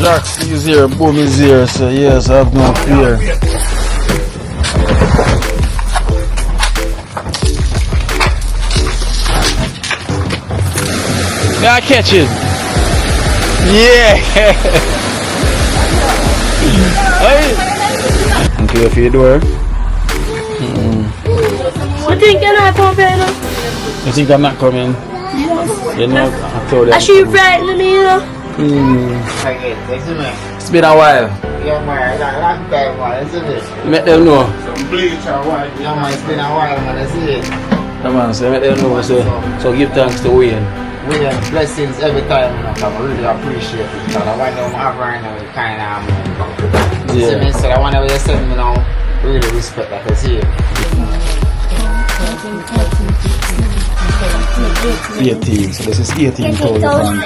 Jax is here, Boom is here, so yes, I have no fear. Yeah, I catch it. Yeah. Hey. Okay, if you do it. You think you're not coming? You think I'm not coming? You know, I told you. I should frighten me, you know? It's been a while. Yeah, man, a long time, man, isn't it? Let them know. Some bleach or what? Yeah, man, it's been a while, man, I see it. Come on, so let them know. So give thanks to Wayne. Wayne, blessings every time, you know, I really appreciate it. Because I want them have right now, it kind of, see me, so I want to send me now, really respect that I see it. 18, so this is 18,000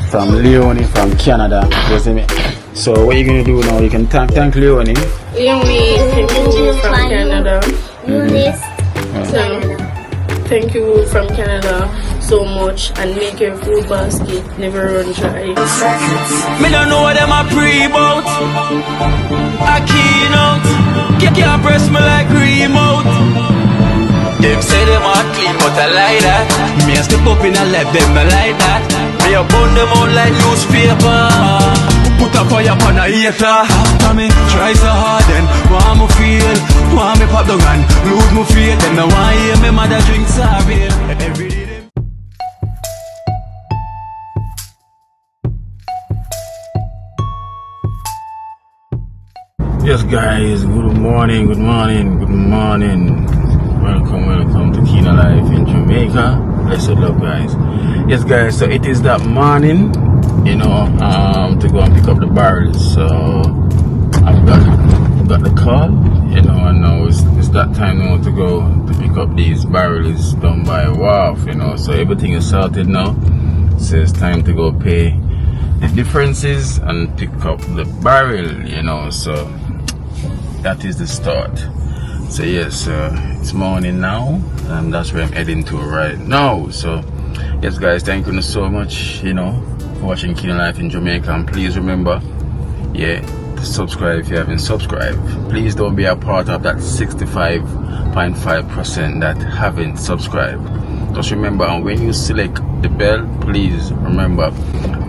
from Leonie from Canada. You see me? So what you gonna do now? You can thank Leonie. Leonie, thank you from Canada. So, thank you from Canada so much, and make your food basket never run dry. Me don't know what them a pre-bout. I keynote. Can't press me like remote. Them say them are clean, but I like that. Me a step up in a left, them I like that. Me a burn them out like newspaper. Put a fire upon a hater. After me try so hard, then want me feel, want me pop the gun, lose me feel. Then I want hear me mother drink sorry. Every day. Yes, guys. Good morning. Welcome to Kina Life in Jamaica. Blessed love, guys. Yes, guys, so it is that morning, you know, to go and pick up the barrels. So I've got the call, you know, and now it's that time now to go to pick up these barrels done by WAF, you know. So everything is sorted now. So it's time to go pay the differences and pick up the barrel, you know. So that is the start. So yes, it's morning now, and that's where I'm heading to right now. So yes, guys, thank you so much, you know, for watching Kina Life in Jamaica. And please remember, yeah, to subscribe if you haven't subscribed. Please don't be a part of that 65.5% that haven't subscribed. Just remember, and when you select the bell, please remember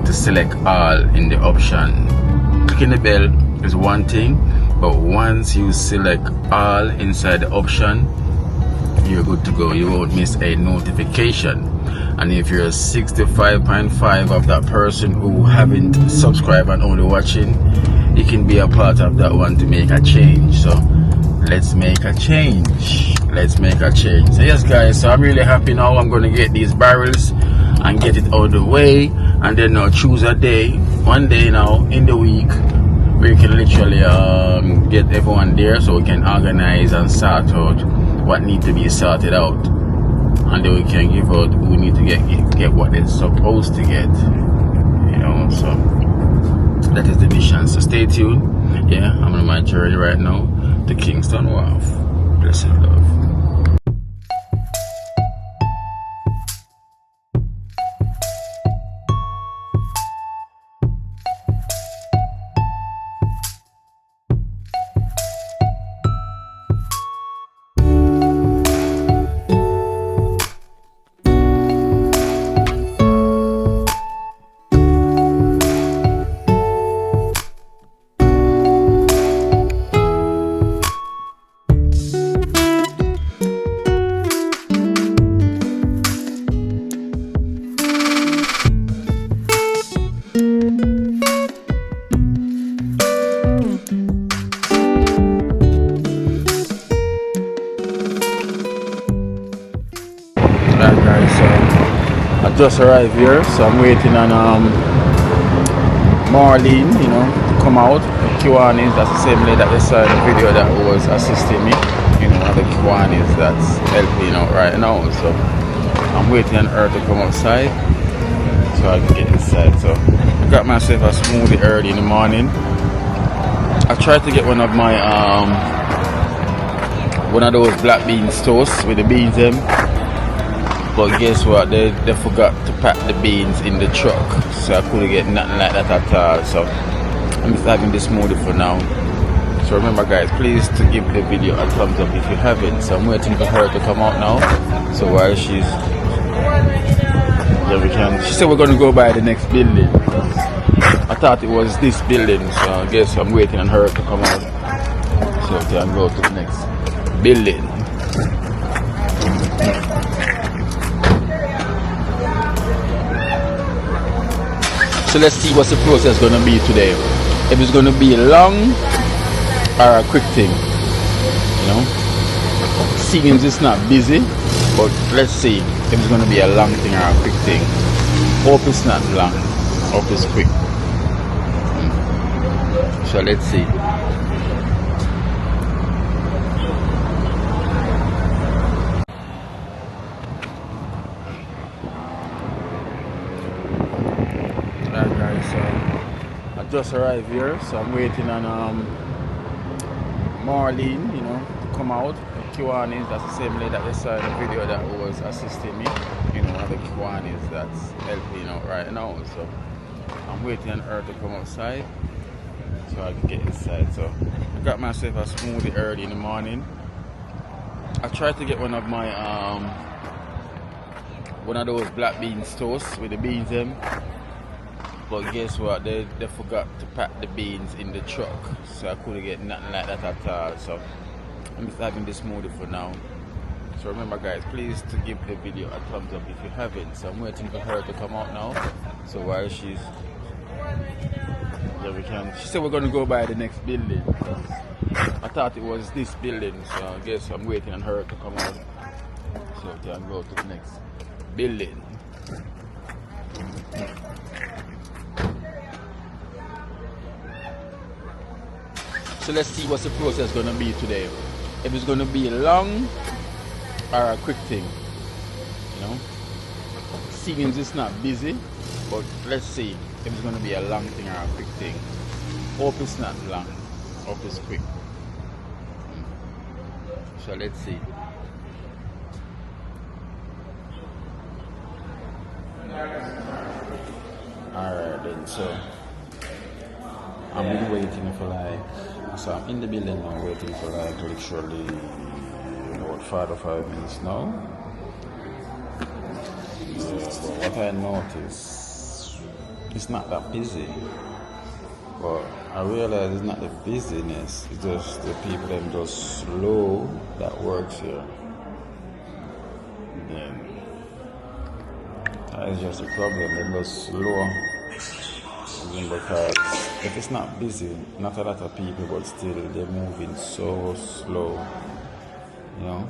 to select all in the option. Clicking the bell is one thing, but once you select all inside the option, you're good to go. You won't miss a notification. And if you're 65.5 of that person who haven't subscribed and only watching, you can be a part of that one to make a change. So let's make a change. So yes, guys, so I'm really happy now. I'm going to get these barrels and get it out of the way, and then I'll choose a day, one day now in the week, where you can literally get everyone there, so we can organize and sort out what needs to be sorted out, and then we can give out who need to get what they're supposed to get, you know. So that is the mission. So stay tuned. Yeah, I'm on my journey right now to Kingston Wharf. Blessed love. I just arrived here, so I'm waiting on Marlene, you know, to come out. Kiwanis, that's the same lady that they saw in the video that was assisting me, you know, the Kiwanis that's helping out right now. So I'm waiting on her to come outside so I can get inside. So I got myself a smoothie early in the morning. I tried to get one of my one of those black beans toast with the beans in. But guess what? They forgot to pack the beans in the truck, so I couldn't get nothing like that at all. So I'm just having this smoothie for now. So remember guys, please to give the video a thumbs up if you haven't. So I'm waiting for her to come out now. So while she's there, we can. She said we're gonna go by the next building. I thought it was this building, so I guess I'm waiting on her to come out so we can go to the next building. So let's see what's the process gonna be today. If it's gonna be long or a quick thing, you know. Seems it's not busy, but let's see if it's gonna be a long thing or a quick thing. Hope it's not long, hope it's quick. So let's see. Alright guys, so I just arrived here, so I'm waiting on Marlene, you know, to come out. Kiwanis, that's the same lady that you saw in the video that was assisting me. You know, one of the Kiwanis that's helping out right now. So I'm waiting on her to come outside so I can get inside. So I got myself a smoothie early in the morning. I tried to get one of my one of those black beans toast with the beans in. But guess what? They forgot to pack the beans in the truck, so I couldn't get nothing like that at all. So I'm just having this smoothie for now. So remember guys, please to give the video a thumbs up if you haven't. So I'm waiting for her to come out now. So while she's there, we can. She said we're gonna go by the next building. I thought it was this building, so I guess I'm waiting on her to come out so we can go to the next building. So let's see what's the process gonna be today. If it's gonna be long or a quick thing, you know. Seems it's not busy, but let's see if it's gonna be a long thing or a quick thing. Hope it's not long, hope it's quick. So let's see. Alright then, so I've been waiting for so I'm in the building now waiting for literally about 4 to 5 minutes now. Yeah, but what I noticed, it's not that busy. But I realize it's not the busyness, it's just the people that are just slow that works here. Then that is just a problem, they're just slow. Because if it's not busy, not a lot of people, but still they're moving so slow, you know.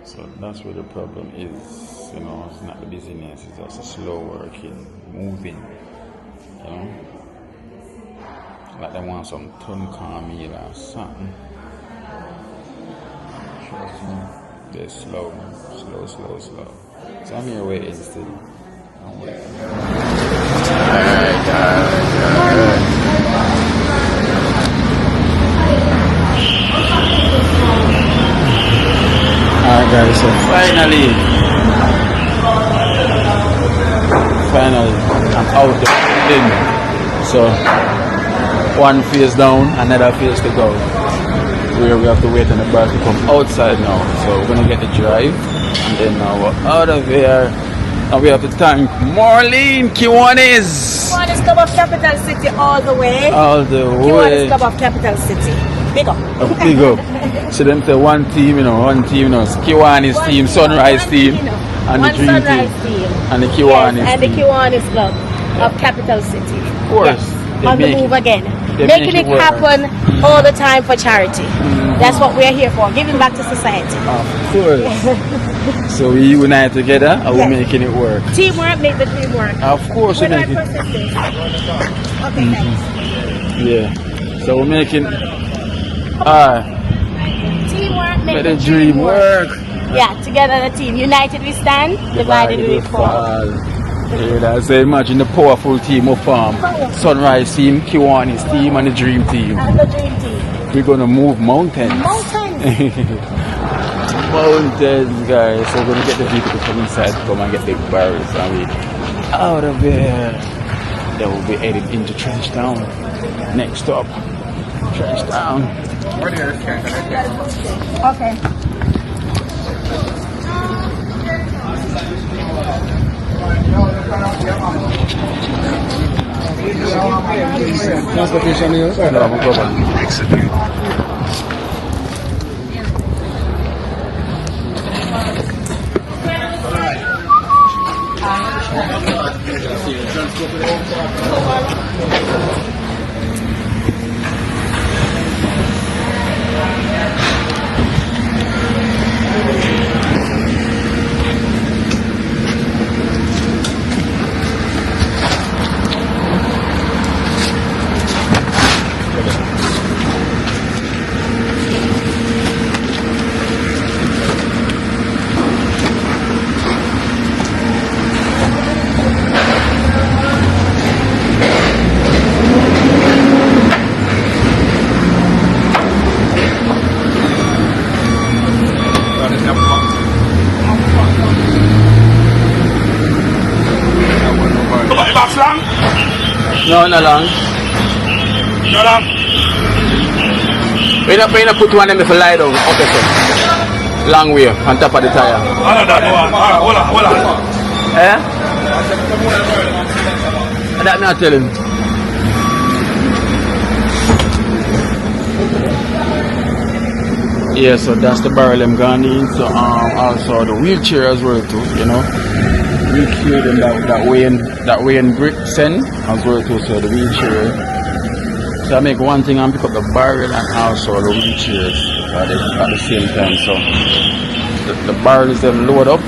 So that's where the problem is, you know. It's not the busyness, it's just a slow working, moving, you know. Like they want some ton meal or something. Trust me, they're slow. So I'm here waiting still. I'm waiting. Alright guys, so finally I'm out the building. So one phase down, another phase to go. Where we have to wait on the bus to come outside now. So we're gonna get the drive and then now we're out of here. And we have to thank Marlene Kiwanis. Kiwanis Club of Capital City all the way. Kiwanis Club of Capital City. Big up. Big up. So them say one team, you know. Kiwanis team, Sunrise team, and the Dream team. And the Kiwanis and the Kiwanis Club of Capital City. Of course. Yes. On the move again. Making Making it happen all the time for charity. That's what we're here for, giving back to society. Of course. So we unite together and we're making it work. Teamwork make the dream work. Of course we're making it. Okay, thanks. Yeah. So we're making Teamwork make the dream work. Yeah, together the team. United we stand, divided we fall. Yeah, so imagine the powerful team of Sunrise team, Kiwanis team and the Dream team. And the Dream team. We're gonna move mountains. Mountains, guys. So we're gonna get the people to come inside to come and get the barrels and we out of here. Then we'll be heading into Trenchtown. Next stop, Trenchtown. Okay. Transportation here? No problem. Excellent. No, not long. No long. We're not put one of them if you lie down. Okay, sir. Long way on top of the tire. Hold on. Eh? That me I tell him. Yeah, so that's the barrel I'm gone in. So also the wheelchair as well too, you know. Wheelchair and that weighing brick send as well too, so the wheelchair. So I make one thing and pick up the barrel and also the wheelchairs at the same time. So the barrels them load up,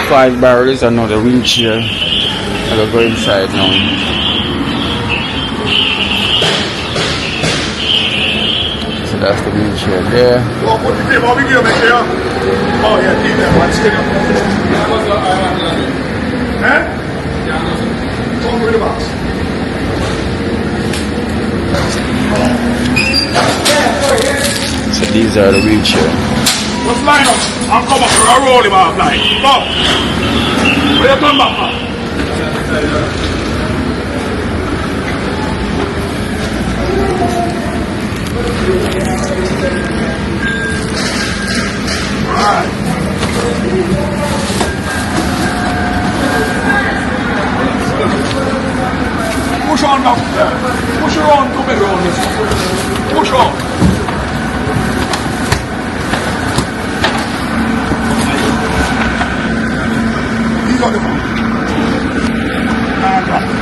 5 barrels, and now the wheelchair I will go inside now. So that's the wheelchair there. Oh yeah, keep that one stick up. Eh? Come with the box. So these are the wheelchair. Let's line up. I'm coming for a roll him off line. Come. Where you come back, man? Alright. Push on now. Push her on to me around this. Push on. These are the ones. And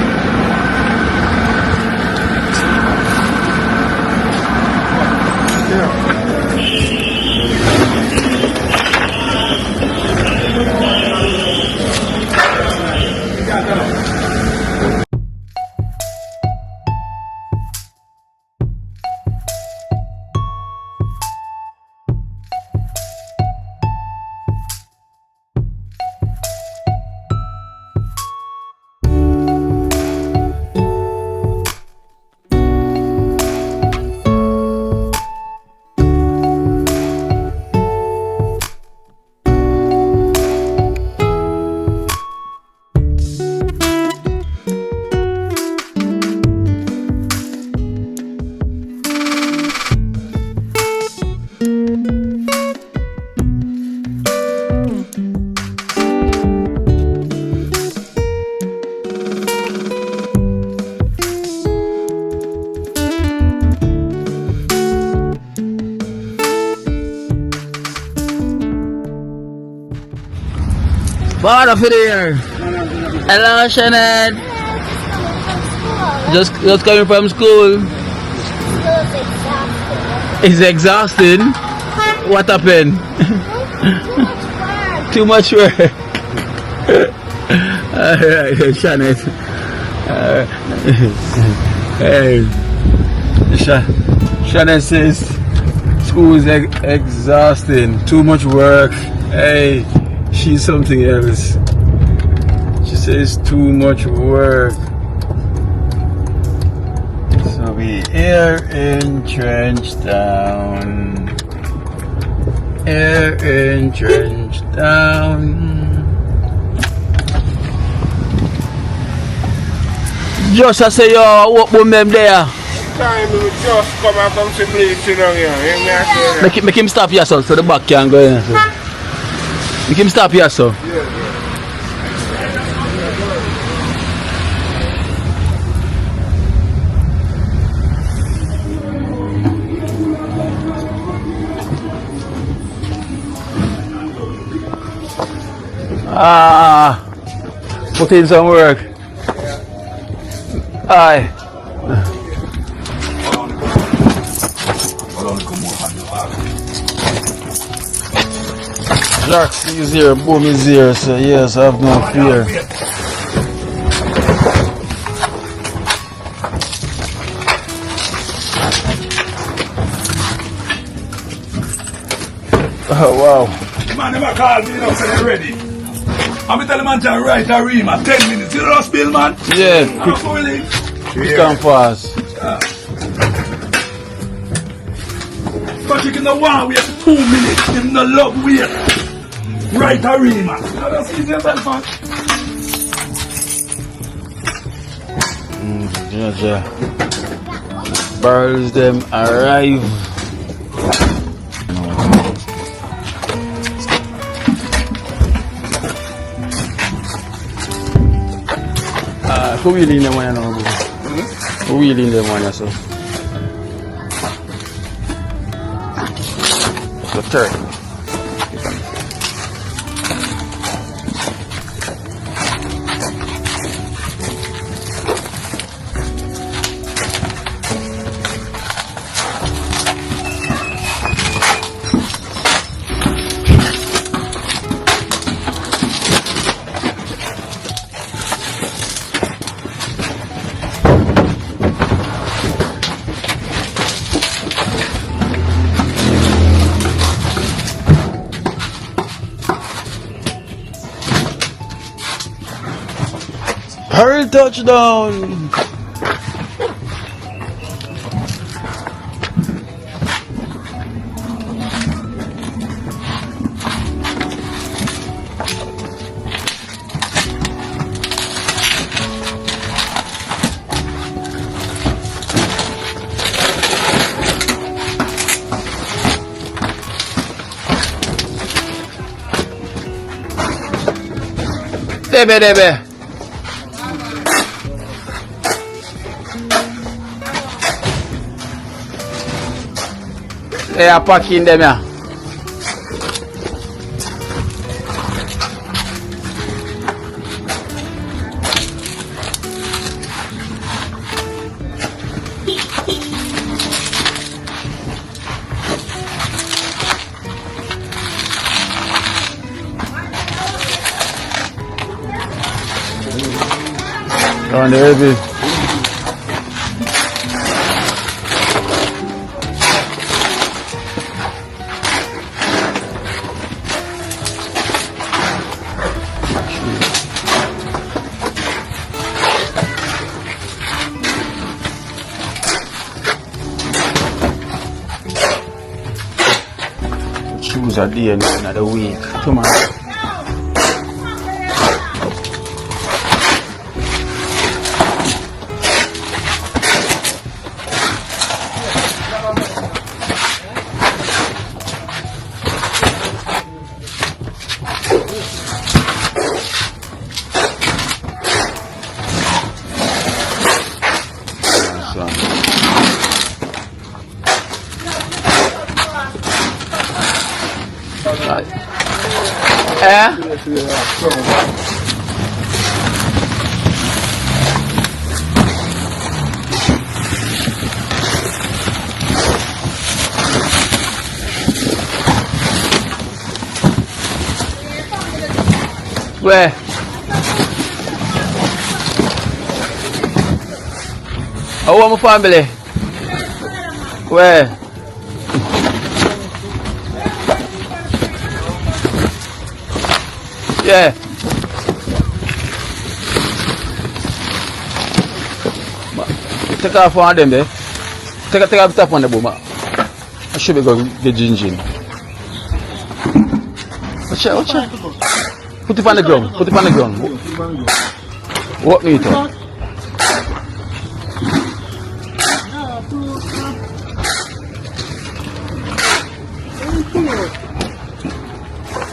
What up there? Hello, Shannon. Just coming from school. It's exhausting. What happened? Too much work. Alright, Shannon. Hey, Shannon says school is exhausting. Too much work. Hey. She's something else. She says too much work. So we are in Trenchtown. Just I say yo, what boom them there? Time we just come and come to bleaching on here. Make him stop here, so the back can go in. So. Make him stop here, so. Put in some work. Aye. Jack is here, boom is here, so yes, I have no fear. Oh wow. Man never called me now, say they're ready. I'm going to tell the man to write a ream at 10 minutes. You know that spill, man? Yeah, quick and fast. But you can know one wait 2 minutes. Him no love wait. Write a ream, man. You know that's easy yourself, man. Yeah. Barrels them arrive. Who will in them one now? Who will in them one so? The turkey. Hurry touchdown! Debe. They are packing them here. On the heavy. Shoes are there in another week. Come on. Where? Oh, I'm a family. Where? Yeah. Take off one of them there. Take off the top on the boom. I should be going to get ginger. Watch out. Put it on the ground. Walk me to.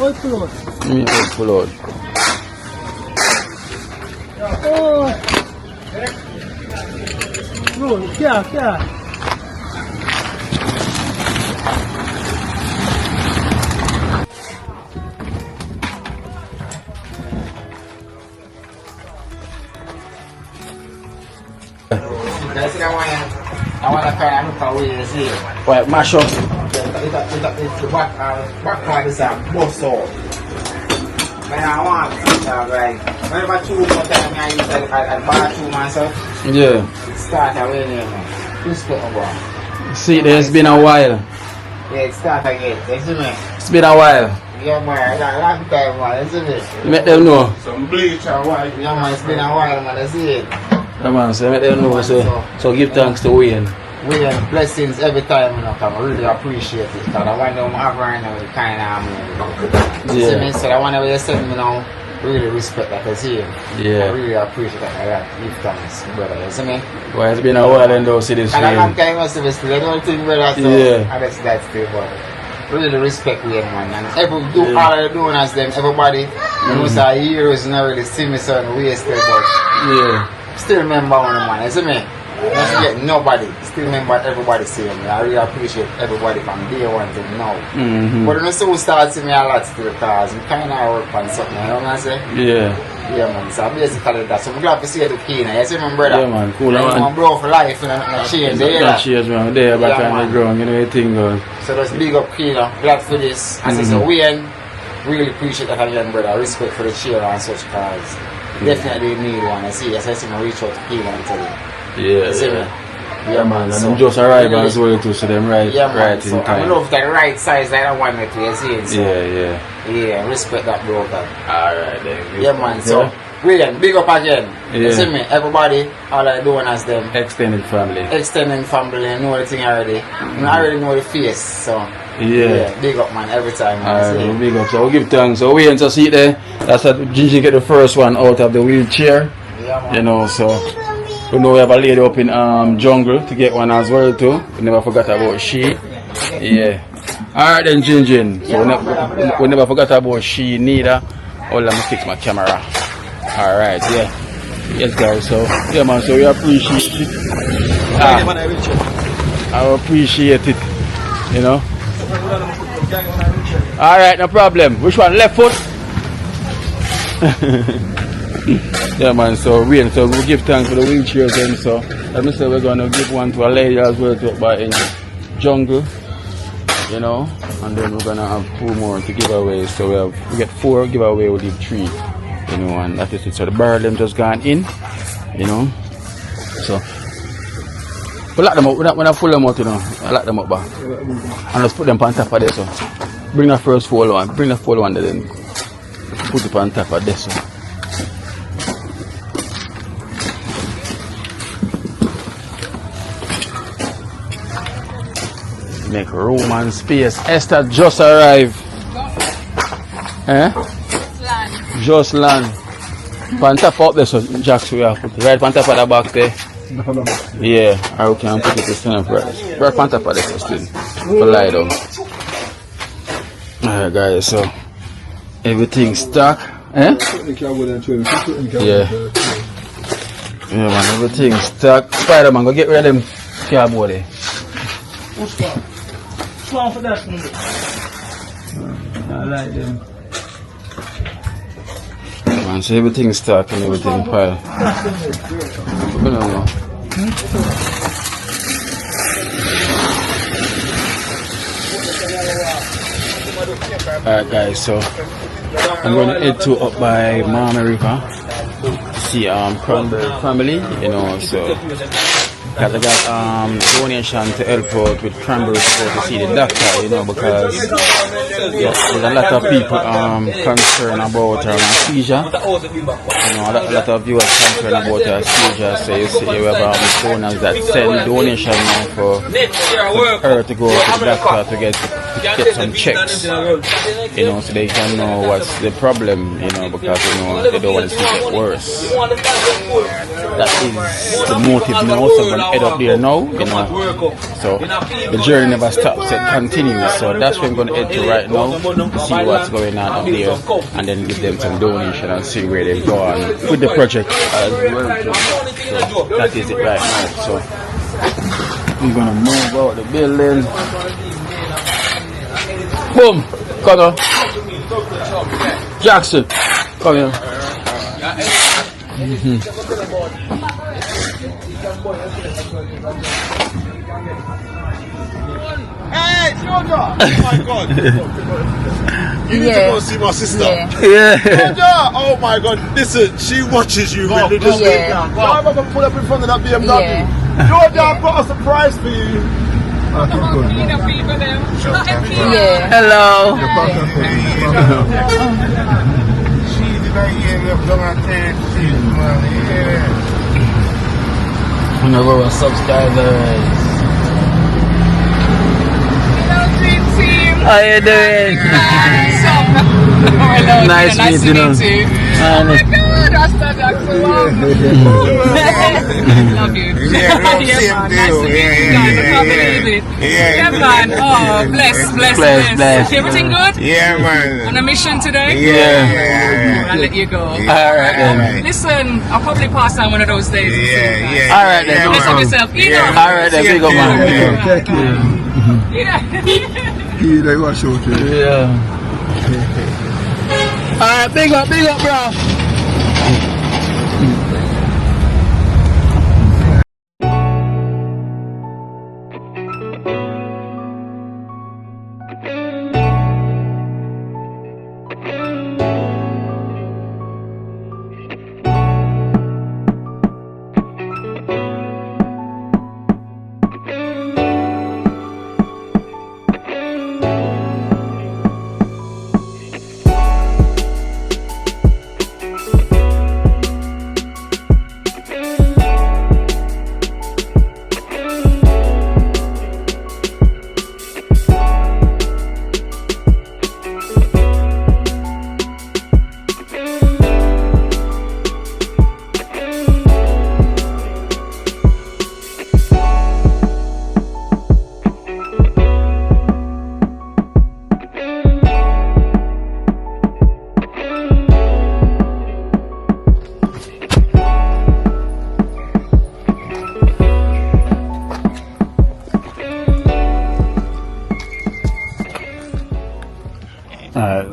Oil pull out. Me pull out. Oh. Bro, yeah. That's the one. I want to kind of look away this here. Right, mash up. It's the back part is a bust out. Man, I want right. Whenever 2 more time I use I buy 2 myself. Yeah. It start away there, man. Respect my boy. See, it's been a while. Yeah, it start again. You see me? It's been a while. Yeah, man. I got a long time, man. You see me? Let them know. Some bleach or white. Yeah, man. It's been a while, man. You see it? Come on, so let them know. So give thanks to Wayne. Wayne, blessings every time, you know, I really appreciate it. Because I want them have right now, kind of, you see me? So I want to say, you know, really respect that I see. Yeah. I really appreciate that. I give thanks, brother. You see me? Well, it's been a while and don't see this And a long film. time I see this still. I don't think, brother, so Yeah. I just that still, but really respect Wayne, man. And all of the donors, them, everybody, you know, so years and really see me certain ways still, but Yeah. still remember one of man, you see me? Not forget nobody. Still remember everybody saying me. I really appreciate everybody from day one to now. But when I still start seeing me a lot still because we kind of work on something, you know what I'm saying? Yeah. Yeah, man. So basically that. So I'm glad to see you to Kina. You see my brother? Yeah, man. Cool, man. I'm bro for life, you know, not change. Cheers, man. There, back Yeah, on man. the ground, you know, everything goes. So just big up Kina. Glad for this. As I say, Wayne, really appreciate that young brother. Respect for the chair and such cause. Definitely need one. I see. As I see me reach out to Kina and tell him. Yeah. You see me? Yeah, man. And So, them just arrived really- as well, too, so them right, Yeah, man. right So in I time. love the right size like I want it to, you see it? So, Yeah. yeah, respect that, bro. God. Alright, then. Yeah, man. So, William, big up again. You Yeah. see me? Everybody, all I doing as them. Extended family. Extending family, I know the thing already. I already know the face, so. Yeah. Big up, man, every time. Man, Alright, see? we'll big up. So we'll give thanks. So we to see there. That's how Gingy get the first one out of the wheelchair. Yeah, man. You know, so we know we have a lady up in jungle to get one as well too. We never forgot about she. Yeah. Alright then, Gingy. So we never forgot about she neither. Oh, let me fix my camera. Alright, yeah. Yes guys, so yeah man, so we appreciate it. I appreciate it. You know. Alright, no problem. Which one? Left foot? Yeah man, so we give thanks for the wheelchairs then, so let me say we're gonna give one to a lady as well to buy in jungle, you know, and then we're gonna have 2 more to give away. So we get 4 giveaway, we'll leave 3, you know, and that is it. So the barrel them just gone in, you know. So we lock them up, we're not full them out, you know. I lock them up back. And let's put them on top of this one. Bring the first full one, bring the full one then put it on top of this one. Make room and space. Esther just arrived. Just land. On top of this, Jacks, we have put it right on top of the back there. Yeah, I can put it to stand up right on top of this still. To lie down. Alright guys, so everything stuck. Yeah. Yeah man, everything stuck. Spider-Man, go get rid of them cardboard there. For that one. I like them. Man, so everything stuck and everything pile. I don't know. Alright guys, so I'm going to head to up by Mama River to see Cranberry family, you know, so because I got donation to help out with Cranberry to go to see the doctor, you know, because there's a lot of people concerned about seizure. You know, a lot of viewers concerned about seizure. So you see we have donors that send donation now for her to go to the doctor to get get some checks, you know, so they can know what's the problem, you know, because you know they don't want to see it get worse. That is the motive now. So I'm going to head up there now, you know. So the journey never stops, it continues. So that's where I'm going to head to right now, see what's going on up there, and then give them some donation and see where they go on with the project as well. So that is it right now. So we're going to move out the building. Boom! Come on. Jackson, come here. Hey, Georgia! Oh my God! You need to go see my sister. Yeah. Georgia! Oh my God! Listen, she watches you religiously. Yeah. I'm gonna pull up in front of that BMW. Yeah. Georgia, I've got a surprise for you. Yeah. Hello. Whenever our subscribers. How you doing? Nice meeting you. Oh my God, Rasta Jackson, love you. Yeah, love Yeah, same man, to nice to you. meet you guys. I can't believe it. Yeah, man. Oh, bless. Everything good? Yeah, man. On a mission today? Yeah. I'll let you go. Alright then. Listen, I'll probably pass on one of those days. Yeah. Alright then. Listen to yourself, you know. Alright then, big up man. Yeah. Yeah. Alright, big up, bro.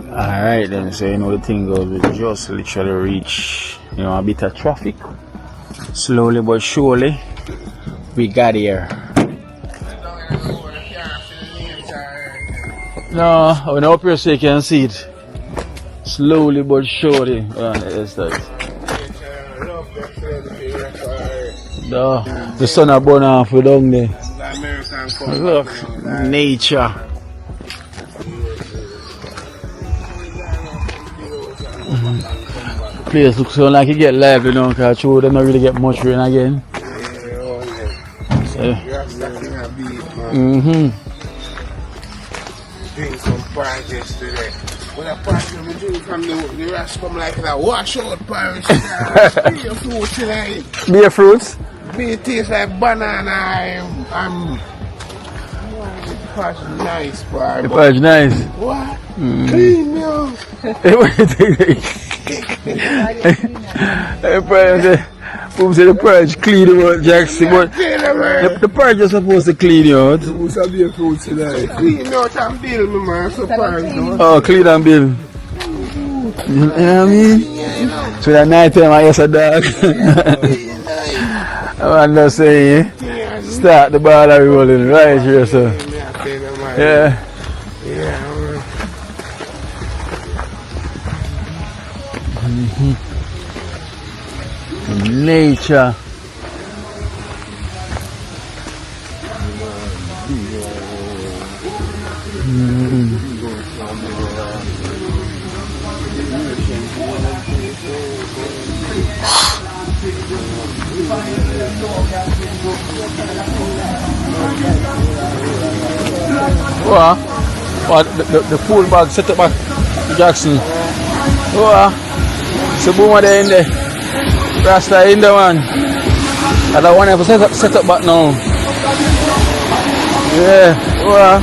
Alright then, so you know the thing goes, we just literally reach, you know, a bit of traffic. Slowly but surely, we got here. No, I went up here so you can see it. Slowly but surely. It's that. No, the sun are burn off we down there. Look, nature. Place looks so like it get lively now, because true they don't really get much rain again. Doing some projects today. When I project we do from the rest come like that washout project. Beer fruit tonight. Beer fruits? Beer tastes like banana. I'm It's nice, bro. The purge nice. What? Clean milk. The purge clean out, Jackson. But the purge is supposed to clean you out. Supposed to be a fruit today. Clean out and build, me man. Surprise, no? Oh, clean and build. You know what I mean? So that night time I guess a dog. I'm not saying, start the ball rolling right here, so. Yeah. Nature. What? Oh, the full bag set up by Jackson. Oh, so Boomer there in there. Rasta in there, man. I don't want to set up back now. Yeah, oh.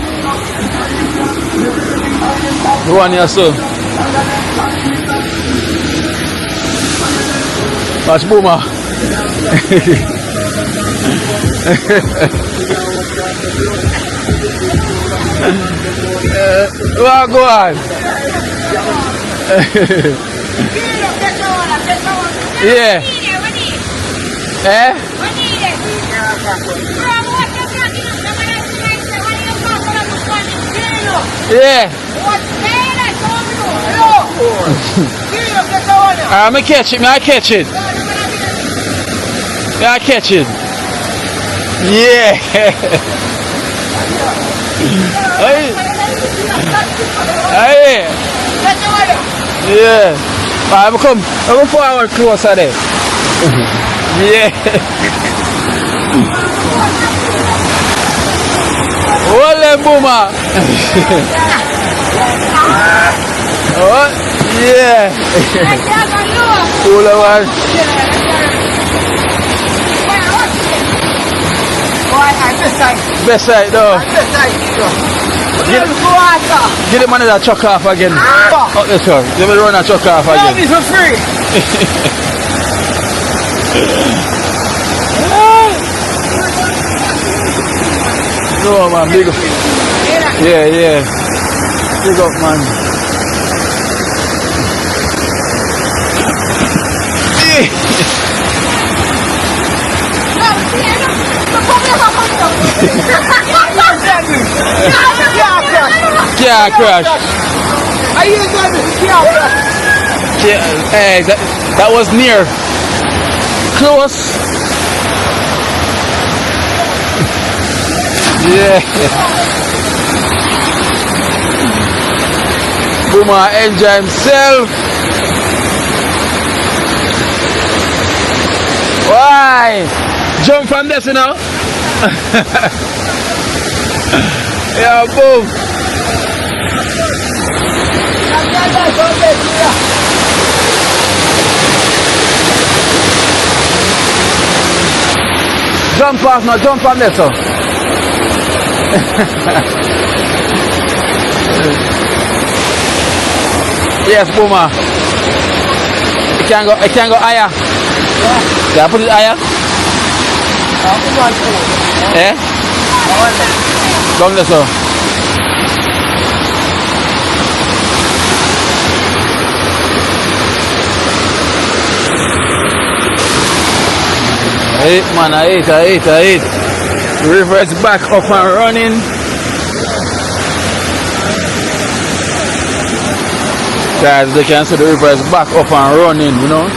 The one here, so. Watch Boomer. Well, go on. Yeah. Eh? Yeah. I'm gonna catch it, I catch it. I catch it. Yeah. Hey. Yeah. I'm come forward closer there. Yeah. Ole Boomer. Oh, yeah. Cool one. Best side though. Get the money that chuck off again. Oh, yes, sir. Give me the run that chuck off again. It's for free. No, man, big up. Yeah, yeah. Big up, man. Yeah, crash. Are you going to Hey, that was near. Close. Yeah. Boomer enjoy himself. Why? Jump from this, you know? Yeah, boom. Jump off now, jump on this, so. Yes, Boomer. It can go higher. Yeah, put it higher. Eh? Down there, so. I hate, man, I hate. Reverse back up and running. Guys, they can see the reverse back up and running, you know.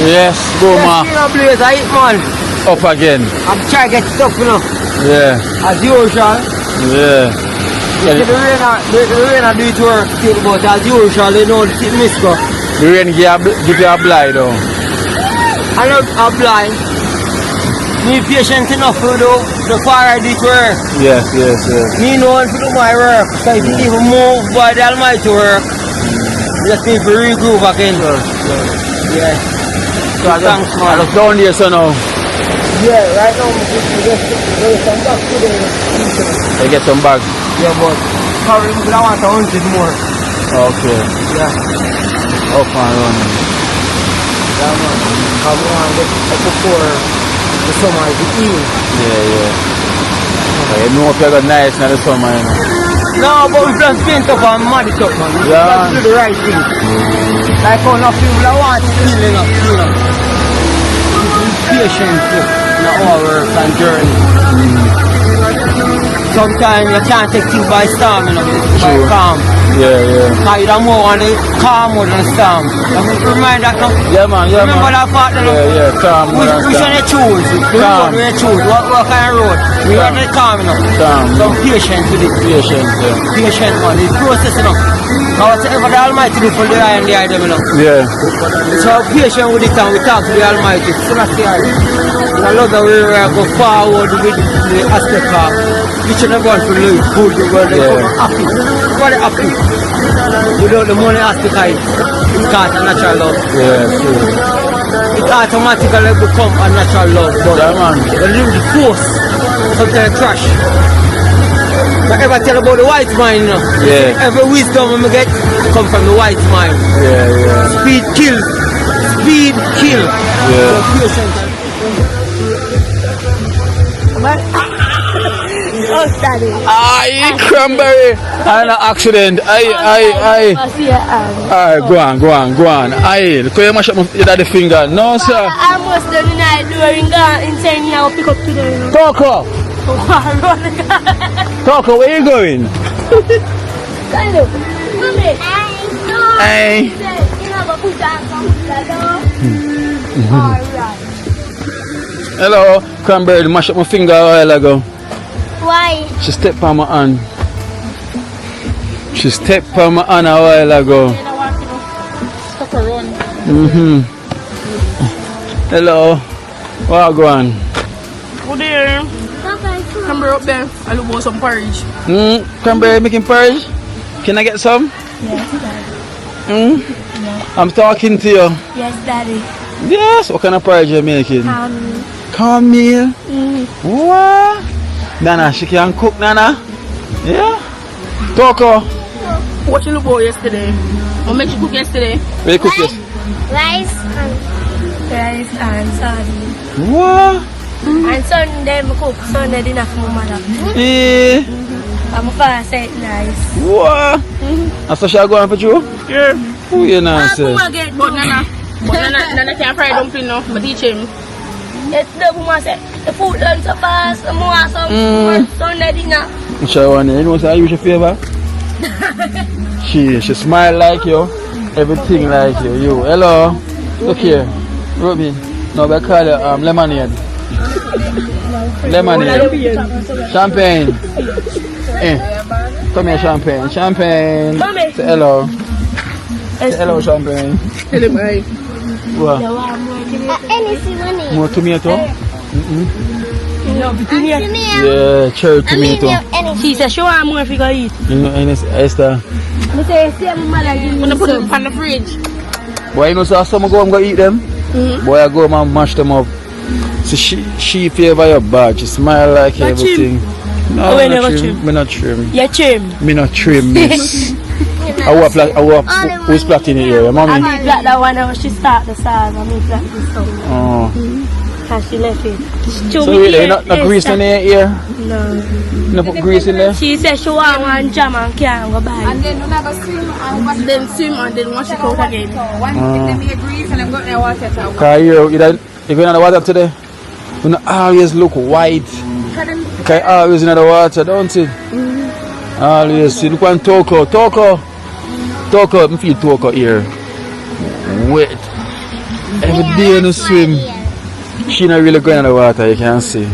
Yes, Boomer. Up again. I'm trying to get stuff, you know. Yeah. As usual. Yeah. The rain do it work, but as usual, they know the miss go. The rain give you a blind though. I know a blind. Me patient enough to do the fire do it work. Yes. Me know to do my work. So if you even move by the Almighty work, let me regroup again. Yeah. So I just down here, so now. Yeah, right now we get some bags today. I get some bags. Yeah, but currently I want 100 more. Okay. Yeah. Up and running. Yeah, man. I want to get up before the summer is in. Yeah. You know if you got nice in the summer, you know. No, but we just paint up and mud it up, man. We just do the right thing. Like how enough people I want to clean up, you know. Patience in our work and journey. Sometimes you can't take things by storm, you know, by calm. Yeah. You don't more on the calm mode and storm. Remind that now. Yeah, man. Remember that part? Yeah. Calm mode and Which one you choose? The road we choose. What kind of road? We want the calm, you know. Calm. Some patience with it. Patient, yeah. Patient, man. It's process, you know. Whatever the Almighty do for the eye and the eye, you know. Yeah. So patient with it and we talk to the Almighty. So that's the eye. I love that we go forward with the aspect of each and every one to live good, where they come happy. Very happy. Without the money aspect of it, it's called a natural love. Yeah, true. It automatically become a natural love. But the little force, sometimes trash. I ever tell about the white mind, you know. Yeah. Every wisdom we get come from the white mind. Yeah. Speed kill. Speed kill. Yeah. Oh, daddy. Aye, Cranberry. An accident. Aye. Alright, go on. Aye, look how you mash up your daddy finger. No, sir. I almost done the night during insane now pick up today. Toko, where you going? Hello. Mommy. Hey. Alright. Hello, Cranberry. Mash up my finger a while ago. Why? She stepped on my hand. A while ago. Hello. What go on? Good day. Cranberry up there. I look for some porridge. Cranberry making porridge? Can I get some? Yes, Daddy. Yeah. I'm talking to you. Yes, Daddy. Yes. What kind of porridge are you making? Cornmeal. What? Nana, she can cook, Nana? Yeah? Toko? What you look for yesterday? What made you cook yesterday? What you cook yesterday? Rice and sardine. What? And Sunday I cook Sunday dinner for my mother. Eh? And my father said nice. What? And so she'll go on for you? Yeah. Who you know, sir? But Nana can't fry dumpling now. I teach him. The woman said the food done so fast. I want some Sunday dinner. You know what I use your favor? She smile like you, everything like you. Hello, look here, Ruby. No, we call you lemonade. Champagne. Come here, champagne. Mommy. Say hello. Say hello, champagne. Tell him hi. What? More tomato? Yeah, cherry tomato. She said she want more if you go eat. You know, Esther. I say, I'm gonna put them in the fridge. Boy, you know, so some go and go eat them. Boy, I go and mash them up. So she favor your bad. She smile like everything. No, me not trim. You trim? Me not trim, miss. Who's plotting it here? Your mommy? I mean, plot that one. She start the sauce. I mean, plot this stuff. Oh. And she left it. So really, you not grease in the ear? No. You not put grease in there? She said she want one jam and can't go buy. And then another swim and wash then swim and then wash it out again. One thing they grease and I'm got their water out. Because if you're in the water today, you don't always look white. Because you always in the water, don't you? Always. See, look one Toko. I feel Toko here. Wet. Every day in the swim. She not really going in the water, you can see.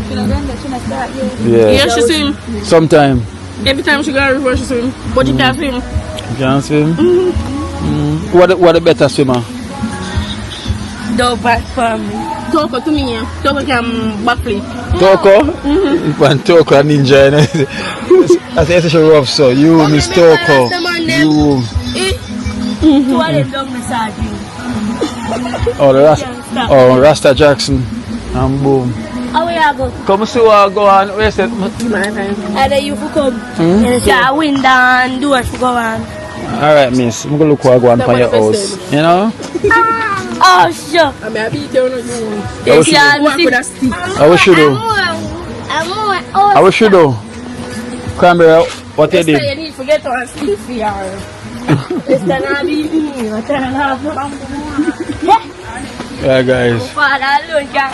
Yeah, she swim. Sometime. Every time she go to river, she swim. But you can't swim. You can swim? What the better swimmer? Don't back for me. Toko to me, Toko can backflip. Toko? One Toko a ninja. I say it's rough, so you Miss Toko. You. Two of them don't massage you. Oh, Rasta Jackson. And boom. How we are go? Come see what go on. Where's it? And then you come. And say a window and door to go on. Alright, miss. I'm going to look what go on for your house. You know? Oh, sure. I'm a beat you on you. I wish you do. I wish you do. Cranberry, what you did? You need to forget to ask me for your... It's gonna be me. Yeah, guys.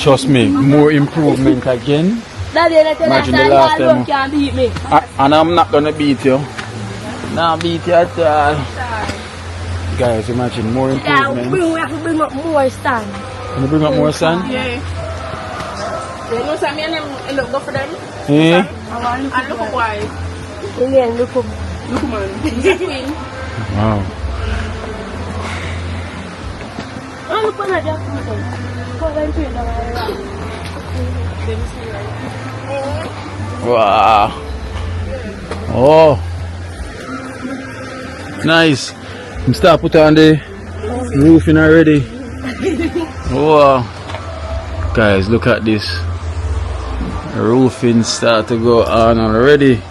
Trust me, more improvement again. Imagine the last time. And I'm not gonna beat you. Nah, beat you at all. Guys, imagine more improvements. We have to bring up more stand. Can you bring up more sand? Yeah. You know some of them look good for them? Yeah. And look why. Again, look up. Look man. He's a queen. Wow. Oh, look at that. Wow. Oh. Nice. I'm start put on the roofing already. Wow. Guys, look at this. The roofing start to go on already.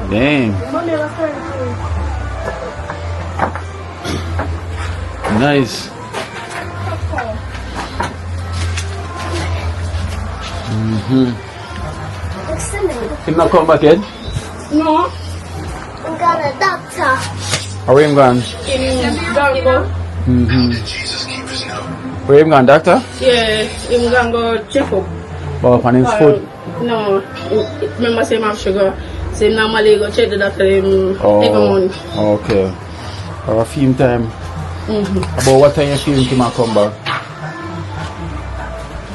Damn. Nice. Him not come back yet? No. I'm got a doctor. Where him gone? Where him gone, doctor? Yeah, him gonna go check up. Oh, on his foot? No. Remember say him have sugar. So him normally go check the doctor every month. Okay. Or a film time. About what time you film him a come back?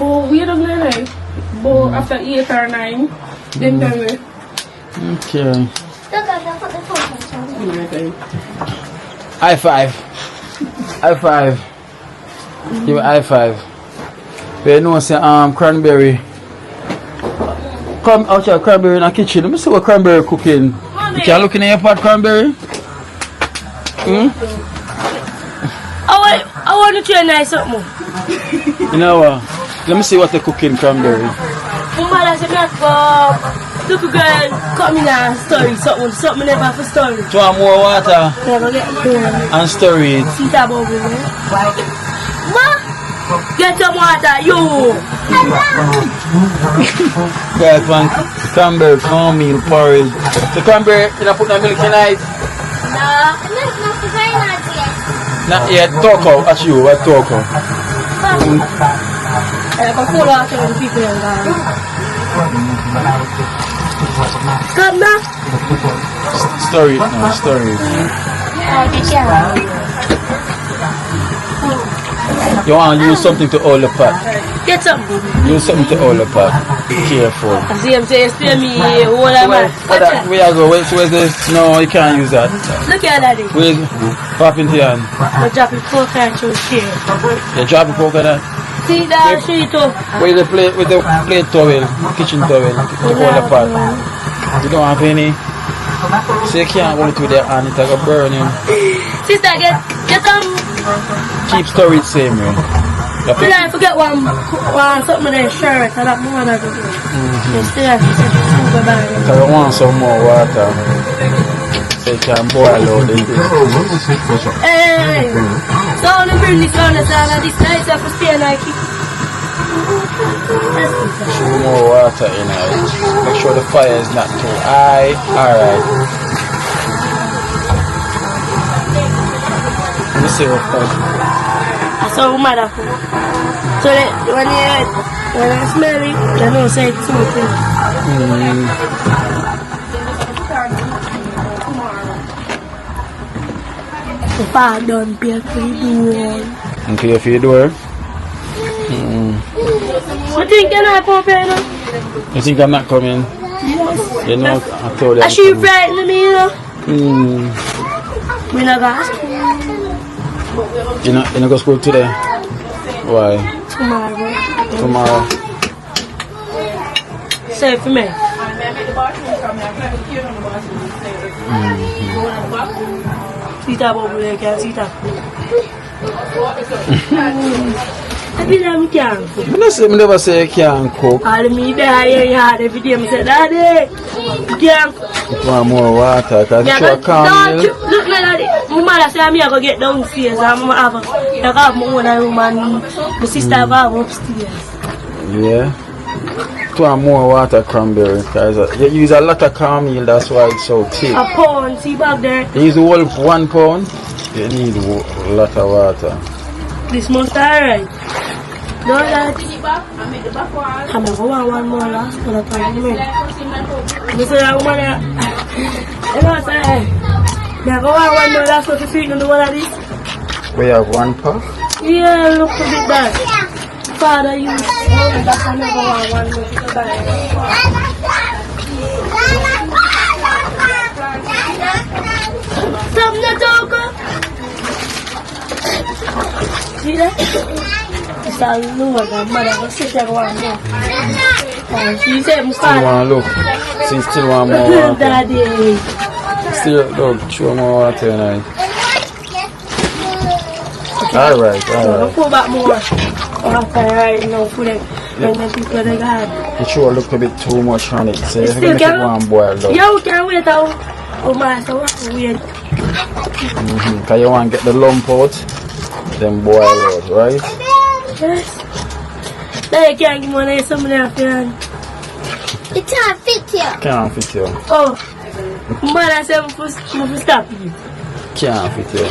Oh, we don't know like. But after 8 or 9, then tell me. Okay. Look, I can put the phone on. High five. High five. Give a high five. But you know, say, Cranberry. Come out your Cranberry in the kitchen. Let me see what Cranberry cooking. You can look in your pot, Cranberry? I want to try nice something. You know what? Let me see what they're cooking, Cranberry. Mama said not for look girl come in and story something never for story. To have more water Never get and stir it. see that bubble. Ma, get some water, you. Guys, man, Cranberry cornmeal porridge. The Cranberry, you not put no milk in it? Nah, not very nice yet. Not yet. Talk out at you. What talk out? I can follow after the people and come now. Story it now, story it. You want to use something to hold the pot. Get some. Use something to hold the pot. Careful. See him say, spare me all of that. Where you go? Where's this? No, you can't use that. Look at that. Where's pop into your hand? I drop it coconut to here. You drop the coconut? See that shit too. With the plate towel, kitchen towel, to hold the pot. You don't have any? So you can't hold it with your hand, it's like a burn you. Sister, get some. Keep storage same way. I forget one something in the shirt, I don't know what I do. So you want some more water. So you can boil all the thing. Hey! So I want to bring this on the side of this nice up to stay like it. Show more water in it. Make sure the fire is not too high. Alright. Let me see what That's how mother cook. So that when I smell it, I know say it's something. The fire done pay for the door. And pay for your door? You think you're not coming now? You think I'm not coming? Yes. You know, I told you. Is she frightened me, you know? We not going to school. You not go to school today? Why? Tomorrow. Say it for me. See that bubble there, can see that? I can't cook. I never say you can't cook. All me there, yeah, every day I say, Daddy, you can't cook. You want more water, because it's sure calm. Look like Daddy. My mother say I'm going to get downstairs. I'm going to have my own room and my sister have upstairs. Yeah. You want more water, Cranberry, because you use a lot of cornmeal, that's why it's so thick. A pound, see back there. You use the whole 1 pound, you need a lot of water. This must alright. No, that. I'm going to go one more last for the time. I say, I'm going to. You know what I'm saying? I'm going to one more last for the feet and the one of this. We have one pack. Yeah, look at it that. Father, you. That's another one more to buy. Stop the dog. See that? It's a load of mother. Go sit there one more. She said, Still want to look. She still want more water. Daddy. Still, look, show more water tonight. Alright. I'll pull back more. After right now, for them. When people are God. It sure look a bit too much on it. So you're going to take one boil though. Yeah, we can wait out. Oh my, so what's weird? Because you want to get the lump out, then boil out, right? Yes. Now you can't give money to somebody else. It can't fit here. Can't fit you. Oh, man, I said we stop you. Can't fit you.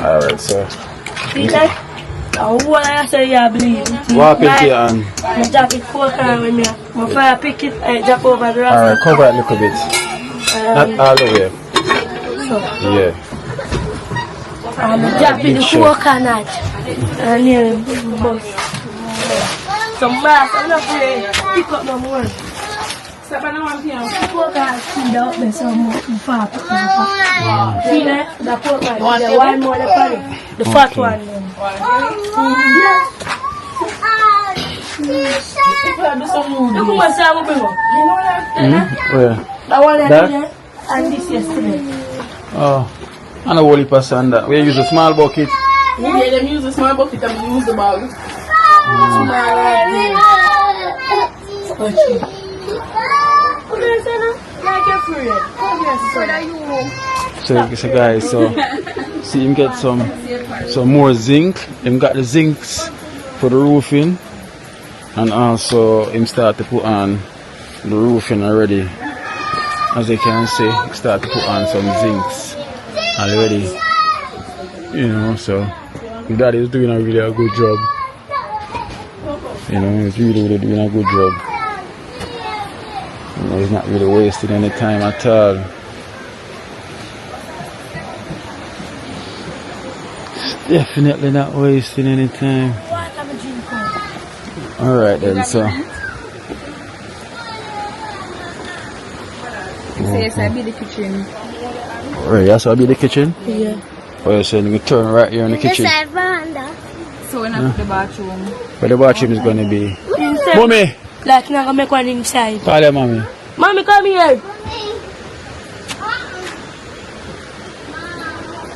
Alright, so. See that? What I say, you believe. What happened to your hand? My jacket cold with me. My fire pick it, I drop over the rest. Alright, cover it a little bit. Not all the way. Yeah. I'm dropping the coconut and near the bus. Some mass, I'm not going to pick up no more. Stop on the one here. The coconut feed out there some more far. See that? The coconut, the one more the funny. The fat one. Look who was saying before. You know that? Where? That one there and this yesterday. Oh, and a whole heap of sand that. We use a small bucket. Yeah, them use a small bucket and use the bag. So guys, so see him get some more zinc. Him got the zincs for the roofing, and also him start to put on the roofing already. As you can see, start to put on some zincs already. You know, so his daddy is doing a really good job. You know, he's really doing a good job. You know, he's not really wasting any time at all. He's definitely not wasting any time. Alright then, so. Yes, I'll be the kitchen. Right, yes, I'll be the kitchen? Yeah. Oh, you're saying you can turn right here in the kitchen? So when I put the bathroom. Where the bathroom is going to be? Mommy! Like, now I'm going to make one inside. Call her, mommy. Mommy, come here.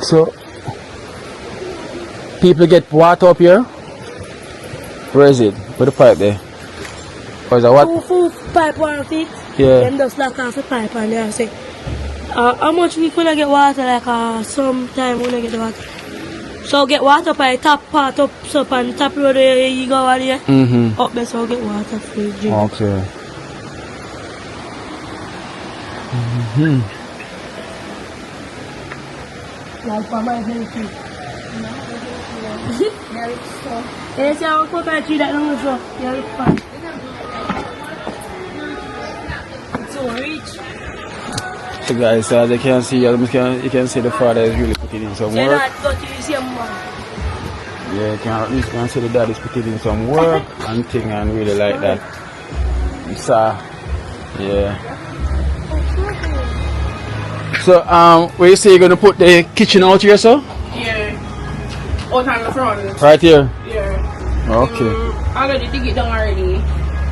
So, people get water up here? Where is it? Where the pipe there? Or is that what? Full pipe one feet. Yeah. Then just lock off the pipe and they say, how much we gonna get water? Like sometime we gonna get the water. So get water by top part up and top road you go over there. Up there so get water for you drink. Okay. Like for my healthy. Yes, I'm going to try that long so. Yeah, it's fun. It's so rich. So guys, as you can see, you can see the father is really putting in some work. Yeah, you can at least see the dad is putting in some work and thing and really like that. So, yeah. So, where you say you're gonna put the kitchen out here, sir? Yeah. Out on the front. Right here? Yeah. Okay. I already dig it down already.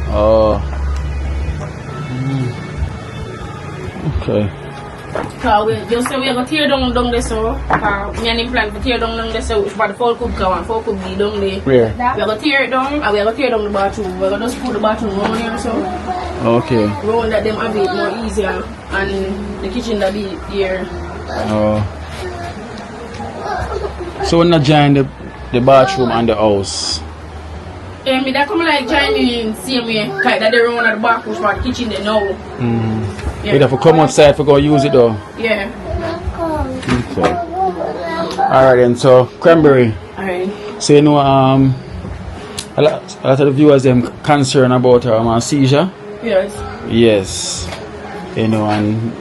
Oh. Okay. So we just say we are going to tear down this so. Me and him plan to tear down this so which part the foul could go and foul could be down there. Where? We are going to tear it down and we are going to tear down the bathroom. We are going to just put the bathroom round here so. Okay. Round that them have it more easier and the kitchen that be here. Oh. So we're not join the bathroom and the house? Me that come like joining in same way. Like that they round at the back which part the kitchen they know. Yeah. You have to come outside for go use it though? Yeah. Okay. Alright then, so Cranberry. Alright. So you know a lot of the viewers them concerned about her seizure. Yes. Yes. You know, and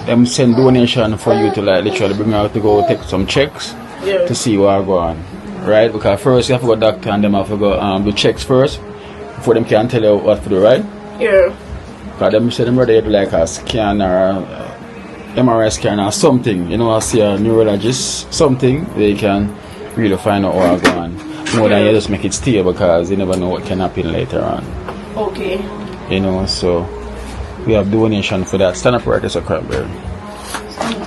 them send donation for you to like literally bring her to go take some checks to see what go on. Right? Because first you have to go doctor and them have to go do checks first before them can tell you what to do, right? Yeah. Because them say them rather do like a scan or MRI scan or something, you know, I see a neurologist, something they can really find out what go on. More than you just make it stay because you never know what can happen later on. Okay. You know, so we have donation for that. Stand up right as a Cranberry.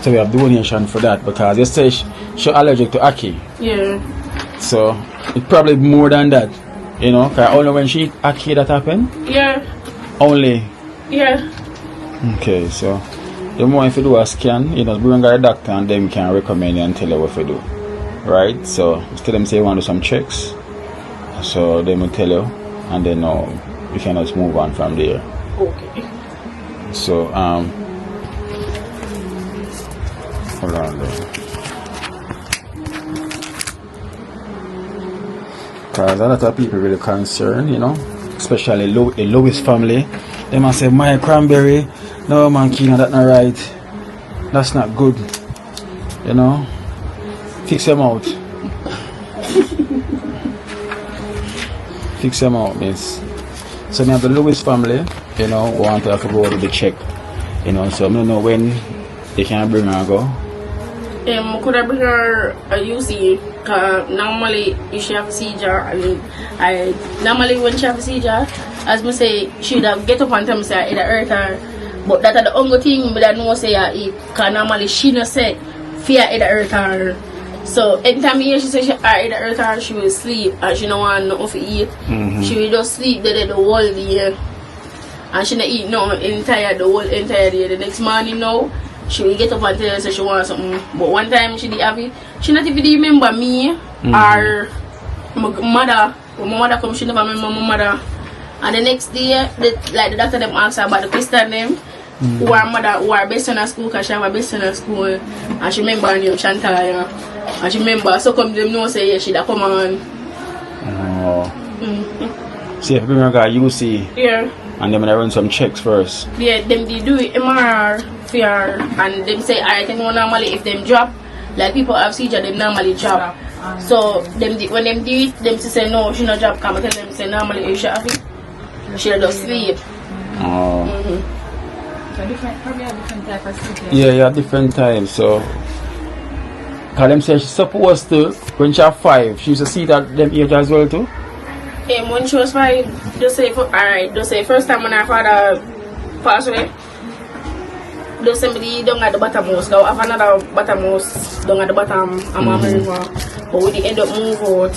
So we have donation for that because you say she's allergic to ackee. Yeah. So it's probably more than that. You know, because only when she eat ackee that happen? Yeah. Only? Yeah. Okay, so the more if you do a scan, you know, bring her a doctor and then we can recommend you and tell her what to do. Right? So instead them say you want to do some checks. So they will tell you and then you can just move on from there. Okay. So hold on there. Because a lot of people really concerned, you know, especially the Lewis family. They must say, my Cranberry, no man, Kino, that's not right. That's not good. You know, fix them out. Fix them out, miss. So we have the Lewis family, you know, want to have to go to the check. You know, so I don't know when they can bring her go. Could I bring her a UC? Normally she have a seizure and normally when she have a seizure, as me say, she'd have get up and tell me say it hurt her. But that's the only thing that I know say it, cause normally she no say fear it hurt her. So anytime she say it hurt her, she will sleep and she don't want nothing to eat. She will just sleep there the whole day. And she don't eat no entire day. The next morning now, she will get up and tell her say she wants something. But one time she did have it, she not even remember me or my mother. When my mother come, she never remember my mother. And the next day, the doctor them ask her about the Christian name. Who her mother, who her best friend at school, because she have a best friend at school. And she remember her name Chantal. And she remember, so come them know say yeah, she da come on. See if we got UC. Yeah. And then I run some checks first. Yeah, them they do it MRR for her, and them say I think normally if them drop, like people have seizure, they normally drop. So them when them do it, them say no, she not drop. Come and tell them say normally if she have it, she just sleep. So probably a different type of sleep. Yeah, different times. So, cause them say she's supposed to when she have 5, she used to see that them age as well too. When she was 5, just say first time when her father passed away, just somebody down at the bottom house. Now have another bottom house down at the bottom of Mama River, but we end up move out.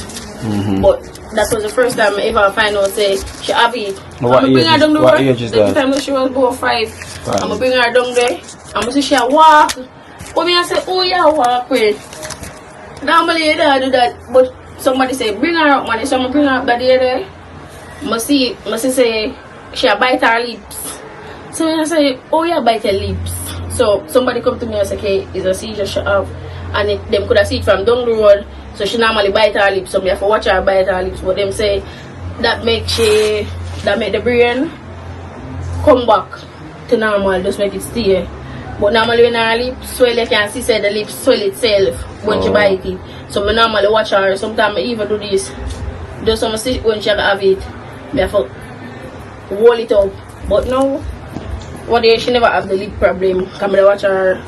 But that was the first time I ever find out say she have it. What age is that? The time she was about 5. I'm gonna bring her down there. I'm gonna say she a walk. But me I say, oh yeah, walk with. Normally you don't do that, but somebody say bring her up, man. So I'm bring her up that day there. Must say she a bite her lips. So I say, oh yeah, bite her lips. So somebody come to me and say, okay, it's a seizure she have, and them could have see it from down the road. So she normally bite her lips. So me have to watch her bite her lips. But them say that make the brain come back to normal, just make it stay. But normally when her lips swell, you can see say the lips swell itself when she bite it. So I normally watch her. Sometimes I even do this. Just some see when she have it, I have to roll it up. But now, one day she never have the lip problem. Come and watch her.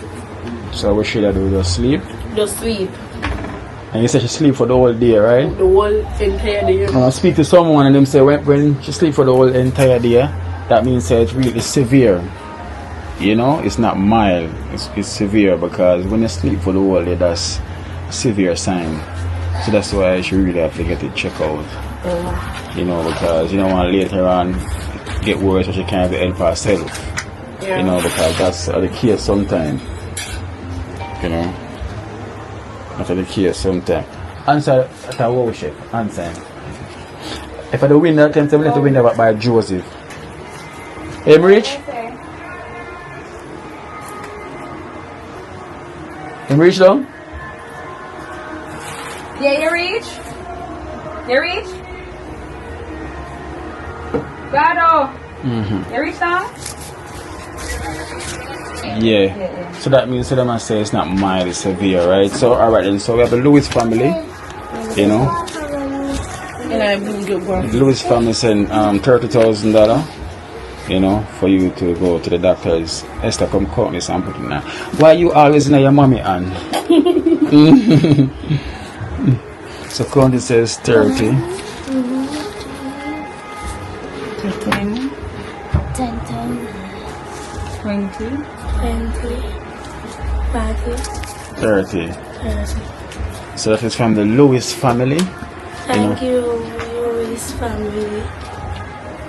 So what should I do? Just sleep? Just sleep. And you said she sleep for the whole day, right? The whole entire day. When I speak to someone and them say when she sleep for the whole entire day, that means that it's really severe. You know, it's not mild, it's severe, because when you sleep for the whole day, that's a severe sign. So that's why she really have to get it checked out. You know, because you don't want later on get worse or she can't help herself. You know, because that's the case sometimes. You know, that's the case sometimes. Answer at a worship. Answer. If I do win that, then I'm let to win that by Joseph. Hey, Rich? You reach down? Yeah, you reach? You reach? Gado. You reach down? Yeah. So that means so them I say it's not mildly severe, right? So alright then, so we have the Lewis family, you know. The Lewis family sent $30,000, you know, for you to go to the doctors. Esther, come count this and put it now. Why you always in your mommy hand? So count it says 30. 10, 20. 30. So that is from the Lewis family. Thank you, Lewis family.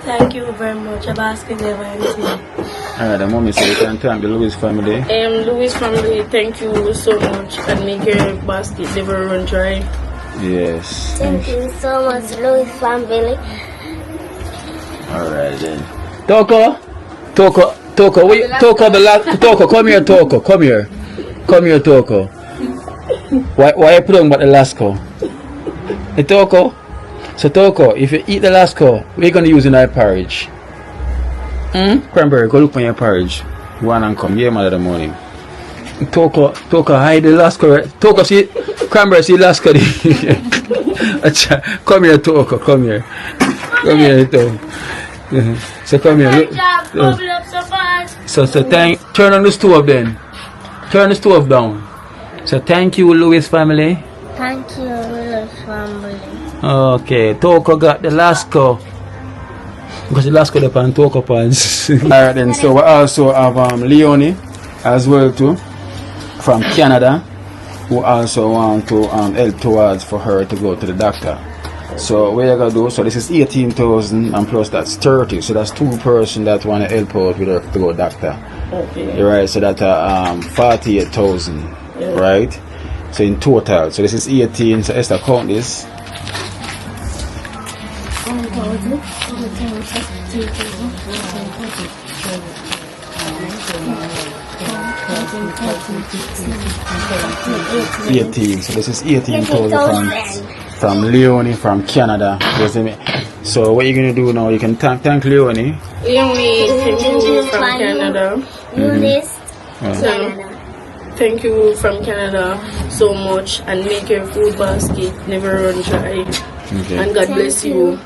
Thank you very much. I'm asking never anything. Alright, the mommy said you can thank the Lewis family. Louis family, thank you so much, and make your basket never run dry. Yes. Thank you so much, Louis family. Alright then. Toko, wait, Toko, Toko, come here, Toko, come here, Toko. Why you put on about the Lasco? Hey, Toko. So Toko, if you eat the Lasco, we're gonna use in our porridge. Cranberry, go look on your porridge. Go on and come here, mother, the morning. Toko, hide the Lasco. Toko, see, Cranberry, see Lasco. Come here, Toko, come here. Come here, Toko. So come here, look. So turn on the stove then. Turn the stove down. So thank you, Louis family. Thank you, Louis family. Okay, Toko got the Lasco. Because the Lasco depend Toko pants. Alright then, so we also have Leonie as well too, from Canada, who also want to help towards for her to go to the doctor. So what you gonna do? So this is 18,000 and plus that's 30. So that's 2 person that want to help out with her to go doctor. Okay. Right. So that's 48,000. Yeah. Right. So in total. So this is 18. So Esther, count this. 18. So this is 18,000 from Leonie from Canada. So what you're gonna do now? You can thank Leonie. Leonie, thank you from Canada. Thank you from Canada so much, and make your food basket never run dry. Okay. And God bless you.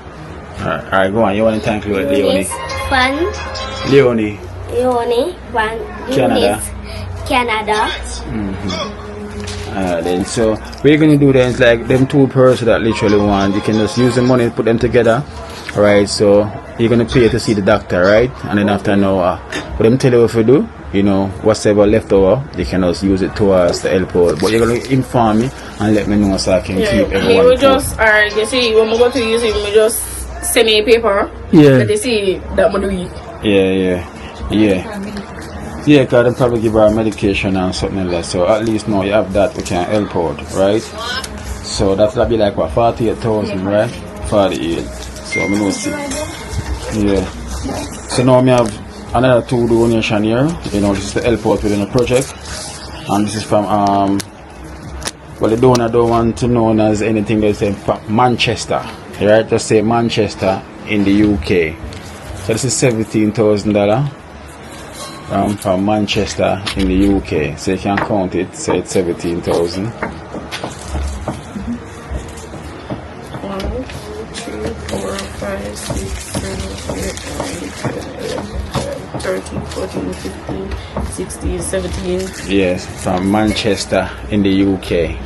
Alright, go on. You want to thank Leonie? Leonie from Canada. Then so what you're gonna do then is like them 2 person that literally want, you can just use the money, put them together. Alright, so you're gonna pay to see the doctor, right? And then after now, what them tell you what to do, you know, whatever left over, you can just use it towards the help out. But you're gonna inform me and let me know so I can keep everyone. He will just, you see, when we go to use it, we just send me a paper. Yeah. That they see that we do it. Yeah, because they probably give her medication and something like that. So at least now you have that, we can help out, right? So that'll be like what, 48,000, right? 48. So I'm gonna see. Yeah. So now we have another 2 donation here. You know, this is the help out within the project. And this is from well, the donor don't want to know as anything they say from Manchester. Right? Just say Manchester in the UK. So this is $17,000 from Manchester in the UK. So you can count it, say it's 17,000. 1, 2, 3, 4, 5, 6, 7, 8, 9, 10, 11, 12, 13, 14, 15, 16, 17. Yes, from Manchester in the UK.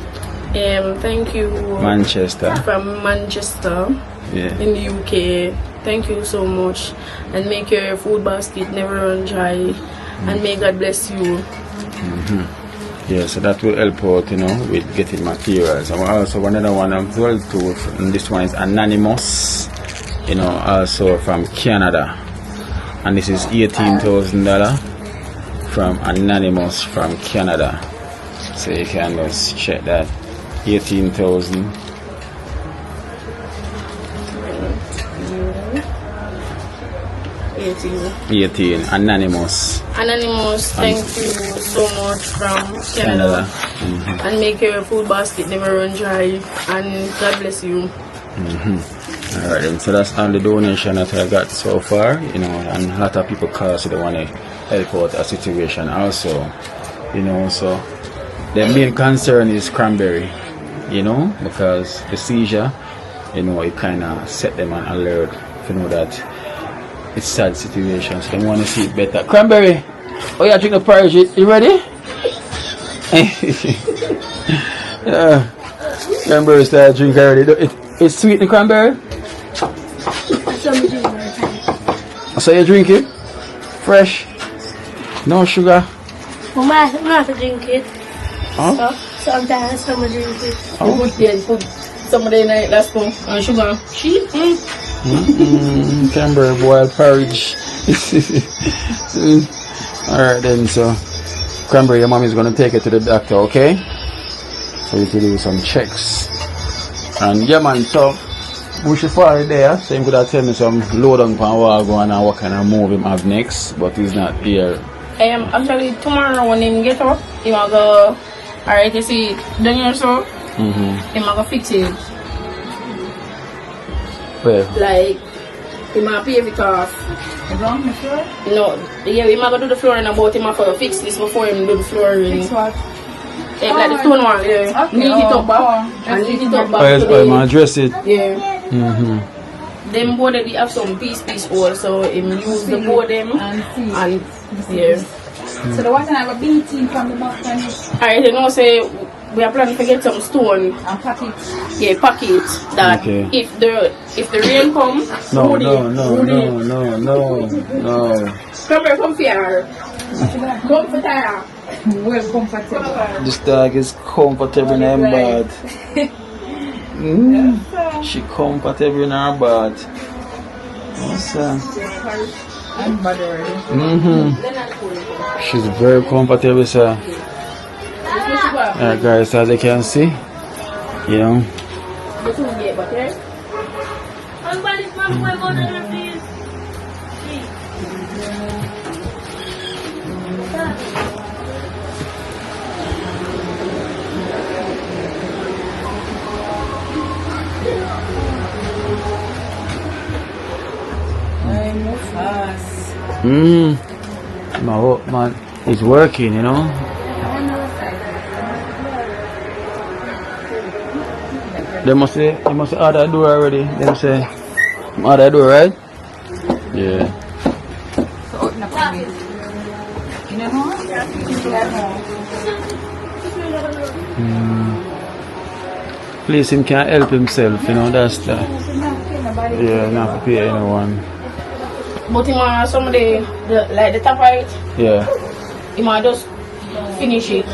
Thank you. Manchester. From Manchester, yeah, in the UK. Thank you so much, and make your food basket never run dry, and may God bless you. Yeah, so that will help out, you know, with getting materials. And also another one as well too, and this one is Anonymous, you know, also from Canada, and this is $18,000 from Anonymous from Canada. So you can just check that. 18,000. 18. Anonymous. Thank you so much from Canada. And make your food basket never run dry. And God bless you. Alright then, so that's all the donation that I got so far, you know, and a lot of people call, so they want to help out a situation also, you know. So the main concern is Cranberry, you know, because the seizure, you know, it kind of set them on alert to know that it's sad situation, so they want to see it better. Cranberry, oh yeah, drink the porridge, you ready? Yeah, Cranberry start drinking already. It's sweet, the Cranberry? So you drink it? Fresh? No sugar? Mama, I don't have to drink it. Huh? So, sometimes someone drink it. Oh. Put some of the night last spoon and sugar. Cranberry boiled porridge. Alright then, so Cranberry, your mom is going to take it to the doctor, okay? For you to do some checks. And yeah man, so we should follow there, so him could have tell me some load on wagon and what kind of move him have next, but he's not here. Actually tomorrow when him get up, he might go, alright, you see down here so he might go fix it. Where? Like he might pave it off. No, yeah, he might go do the flooring about him have to fix this before him do the flooring. Fix what? Like the stone one, yeah. Okay, Neat it up back and neat it up back to I the, address it. yeah. Them board they have some piece all, so him use the board them and yeah. So the one have a beating from the back and Alright, you know, say we are planning to get some stone pack it. yeah, pack it that Okay. if the rain come, No. come here, come here. Come for there. Well comfortable. This dog is comfortable in her bed. She comfortable in her bed. What's that? I'm bothered. She's very comfortable, sir. Alright guys, as you can see, you know. Man, it's working, you know. They must say, you must order a door already. Them say, order a door, right? Yeah. So open up for me. You know how? Please, him can't help himself, you know. That's the. Yeah, not to pay anyone. But him some of the like the top right, Yeah. he might just finish it.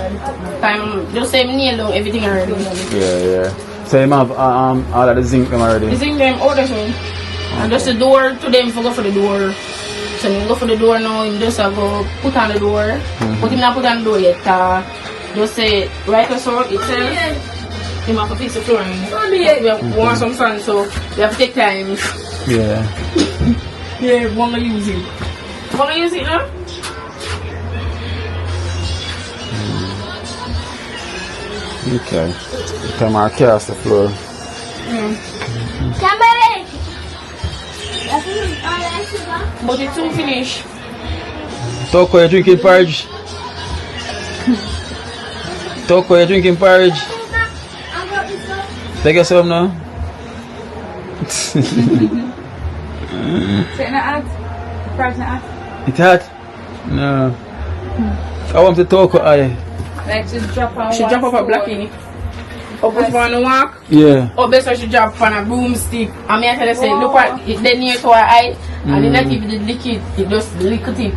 Time just say nail down everything already. Yeah. So him have all of the zinc them already. The zinc them order him. And just the door to them for go for the door. So him go for the door now, him just go put on the door. But him not put on the door yet. Just say right or so itself. Him have to fix the flooring. We have want some sun, so we have to take time. Yeah. Yeah, we want to use it. Want to use it now? Okay. Come on, cast the floor. Cranberry! But it's soon finished. Toko, you drinking porridge? Toko, you drinking porridge? Take us home now. Say not hot. Price not hot. It's hot? No. I want to talk. Like she drop on She drop off a blackie. Up with one walk. Yeah. Or best she drop on a broomstick. I mean I tell her say look what it then near to her eye and then if it lick it just lick it.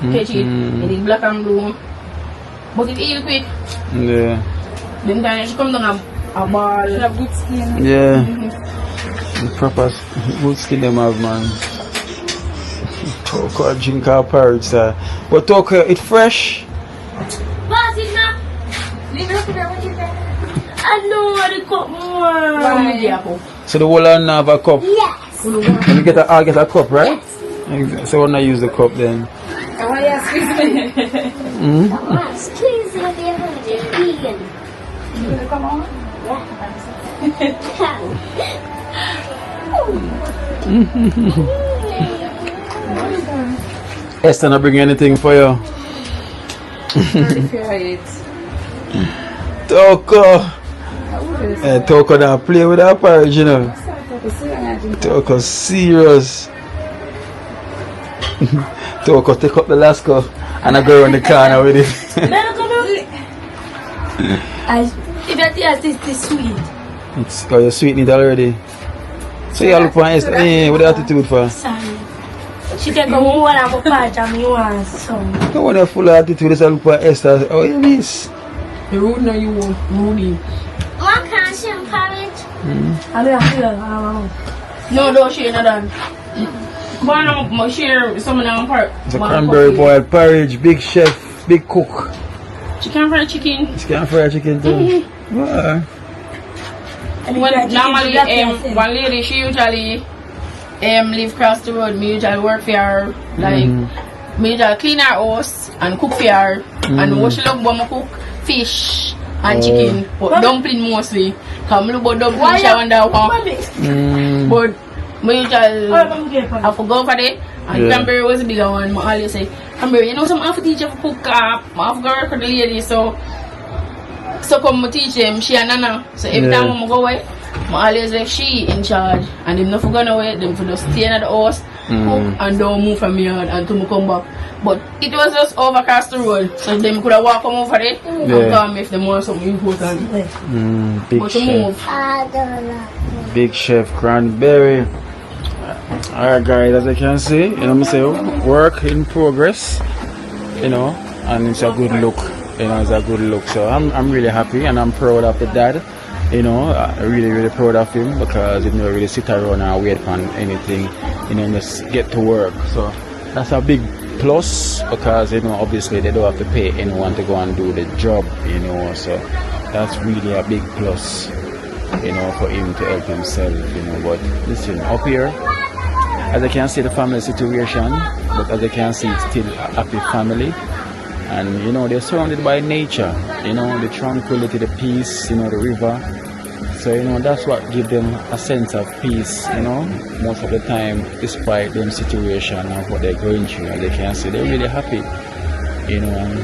Catch it. It is black and blue. But it heal quick. Yeah. Then time she come down a ball. She have good skin. Yeah. The proper good skin them have, man. Toko drink our porridge, sir. But Toko, it fresh. Pass it now. Leave it up there. What you there? I know what the cup more. So the whole land have a cup. Yes. When you get I'll get a cup, right? So when I use the cup then. Oh yeah, squeeze me. Squeeze it with your vegan. You gonna come on? Oh, Esther not bring anything for you. Toko. Toko now play with our porridge, you know. Toko serious. Toko take up the Lasco and I go around the corner with it. If you taste this sweet. It's oh, you sweeten it already. So you look for Esther. What the attitude for? Sorry. She take a more and a patch and you want some. No one have full attitude. Let's look for Esther. Oh, you miss. You rude now, you rude. What kind of shrimp porridge? I mean, I feel No, don't share none of them. But I'm share some of them part. It's a cranberry boiled porridge. Big chef, big cook. Chicken fried chicken. Chicken fried chicken too. Wow. Normally, one lady, she usually live across the road. Me usually work for her. Like, me usually clean her house and cook for her. And what she love when I cook fish and chicken. But dumpling mostly. Because I look about dumpling, she wonder how. But me usually I forgot for that. And Cranberry was a bigger one. I always say, Cranberry, you know, some have to teach you to cook. I have to go work with the lady. So come to teach them, she and Nana. So every time I go away, I always leave she in charge. And them not for going away, them for just stay in the house, cook, and don't move from here until I come back. But it was just over across the road. So them could have walked over there and come if they want something important. Big But chef. move. Big chef Cranberry. Alright guys, as you can see, you know, I say work in progress, you know, and it's a good look, you know, it's a good look. So I'm really happy and I'm proud of the dad, you know, really proud of him because he never really sit around and wait for anything, you know, just get to work. So that's a big plus because, you know, obviously they don't have to pay anyone to go and do the job, you know, so that's really a big plus, you know, for him to help himself, you know. But listen, up here, as I can see the family situation, but as I can see it's still a happy family, and you know they're surrounded by nature, you know, the tranquility, the peace, you know, the river. So you know that's what gives them a sense of peace, you know, most of the time, despite them situation and what they're going through. As I can see, they're really happy, you know, and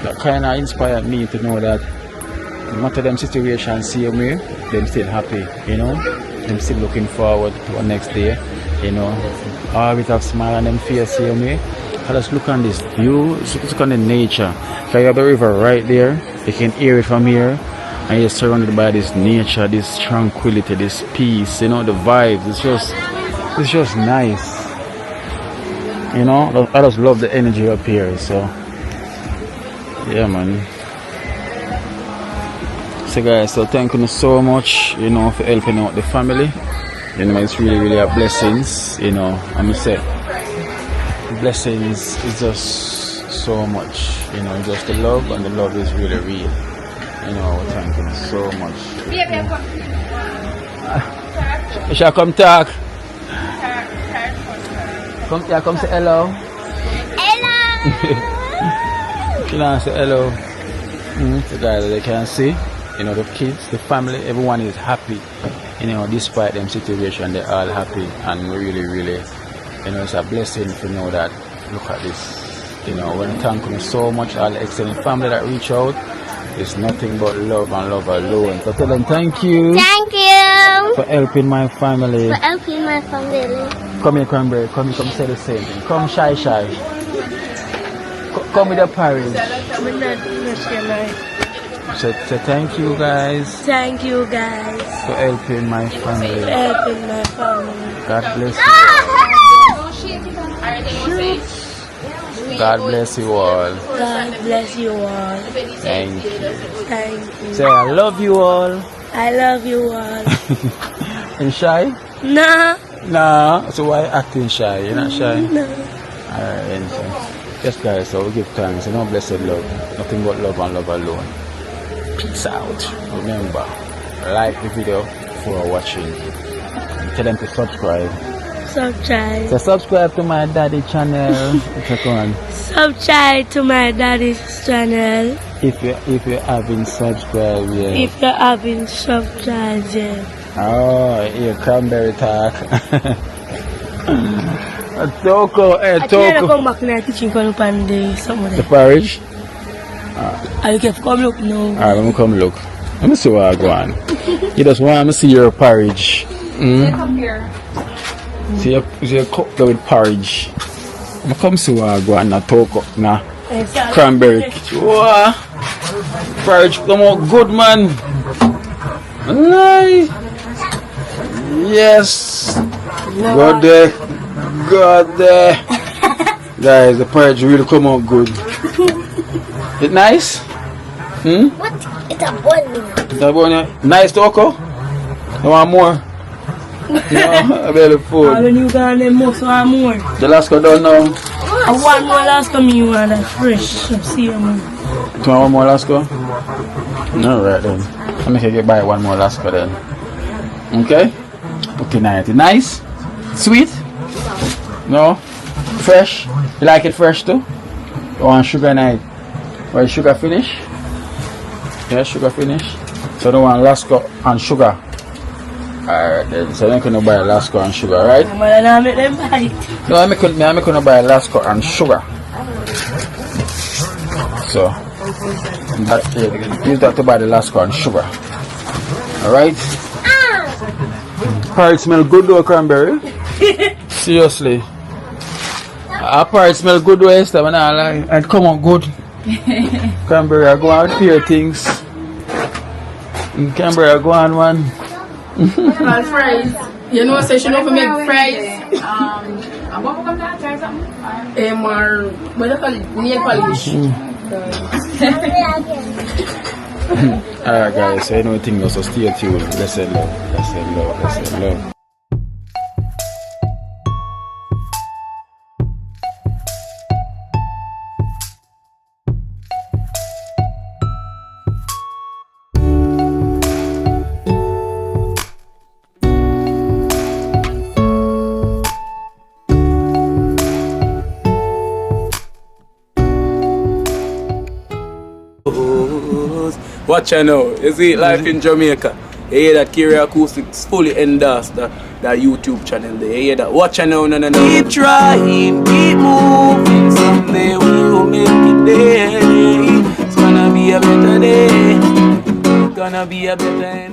that kind of inspired me to know that no matter them situation same way, them still happy, you know, them still looking forward to the next day, you know, always have smile on them face same way. I just look on this view, look on the nature. So you have the river right there, you can hear it from here, and you're surrounded by this nature, this tranquility, this peace, you know, the vibes. It's just nice, you know. I just love the energy up here. So yeah, man. So guys, so thank you so much, you know, for helping out the family. You know, it's really a blessings, you know. I'm gonna say blessings is just so much, you know, just the love, and the love is really real. You know, thank you so much. You shall come talk. Come here, come say hello. Hello. You know, say hello. So guys, they can see, you know, the kids, the family, everyone is happy. You know, despite them situation, they're all happy, and really, you know, it's a blessing to know that. Look at this. You know, when thank you so much, all the extended family that reach out. It's nothing but love and love alone. So tell them thank you. Thank you. For helping my family. For helping my family. Come here, Cranberry. Come say the same thing. Come shy. Come with the parents. Say thank you guys. Thank you guys. For helping my family. For helping my family. God bless you. God bless you all. God bless you all. Thank you. Thank you. Say I love you all. I love you all. And shy? Nah. Nah. So why acting shy? You're not shy? No. Alright, so yes guys, so we give thanks, you know, blessed love. Nothing but love and love alone. Peace out. Remember, like the video before watching. Tell them to subscribe. Subscribe. So subscribe to my daddy channel. Subscribe to my daddy's channel. If you haven't subscribed yet. If you haven't subscribed yet. Oh, yeah, cranberry talk. Toko, I can't come back in the kitchen come pan the porridge? I can come look now. Alright, let me come look. Let me see what I go on. You just want to see your porridge. Come here. See your cook with porridge. I'm come see what I go on. Toko, cranberry. Wow. Porridge come out good, man. Aye. Yes. Go there. Go there. Guys, the porridge really come out good. It nice? What? It's a bun. It's a bun. Nice, Toko? You want more? No, I better food. When you got them most want more. The last go done now? I want more last come you want that fresh. See you man. You want one more Lasco? Alright then. Let me get buy one more Lasco then. Okay? Okay, nice? Sweet? No? Fresh? You like it fresh too? You want sugar night? Well, sugar finish? Yeah, sugar finish. So you don't want Lasco and sugar. Alright then, so I'm gonna buy Lasco and sugar, right? I'm gonna make them buy it. No, I'm gonna buy Lasco and sugar. So use that to buy the Lasco and sugar. Alright? Porridge smell good though, cranberry. Seriously. Our porridge smell good though, Esther, when I like and come on good. Cranberry, I go out here things. Cranberry, I go on one. Fries. You know, so she know to make fries. I'm going to try something. More, what do you call it? Nail polish. Alright guys, so you know thing so stay tuned. Let's say love. Watch out now, you see life in Jamaica. You hear that Kerry Acoustics fully endorsed that YouTube channel there. You hear that? Watch out now, no. Keep trying, keep moving. Someday we will make it there. It's gonna be a better day. It's gonna be a better day.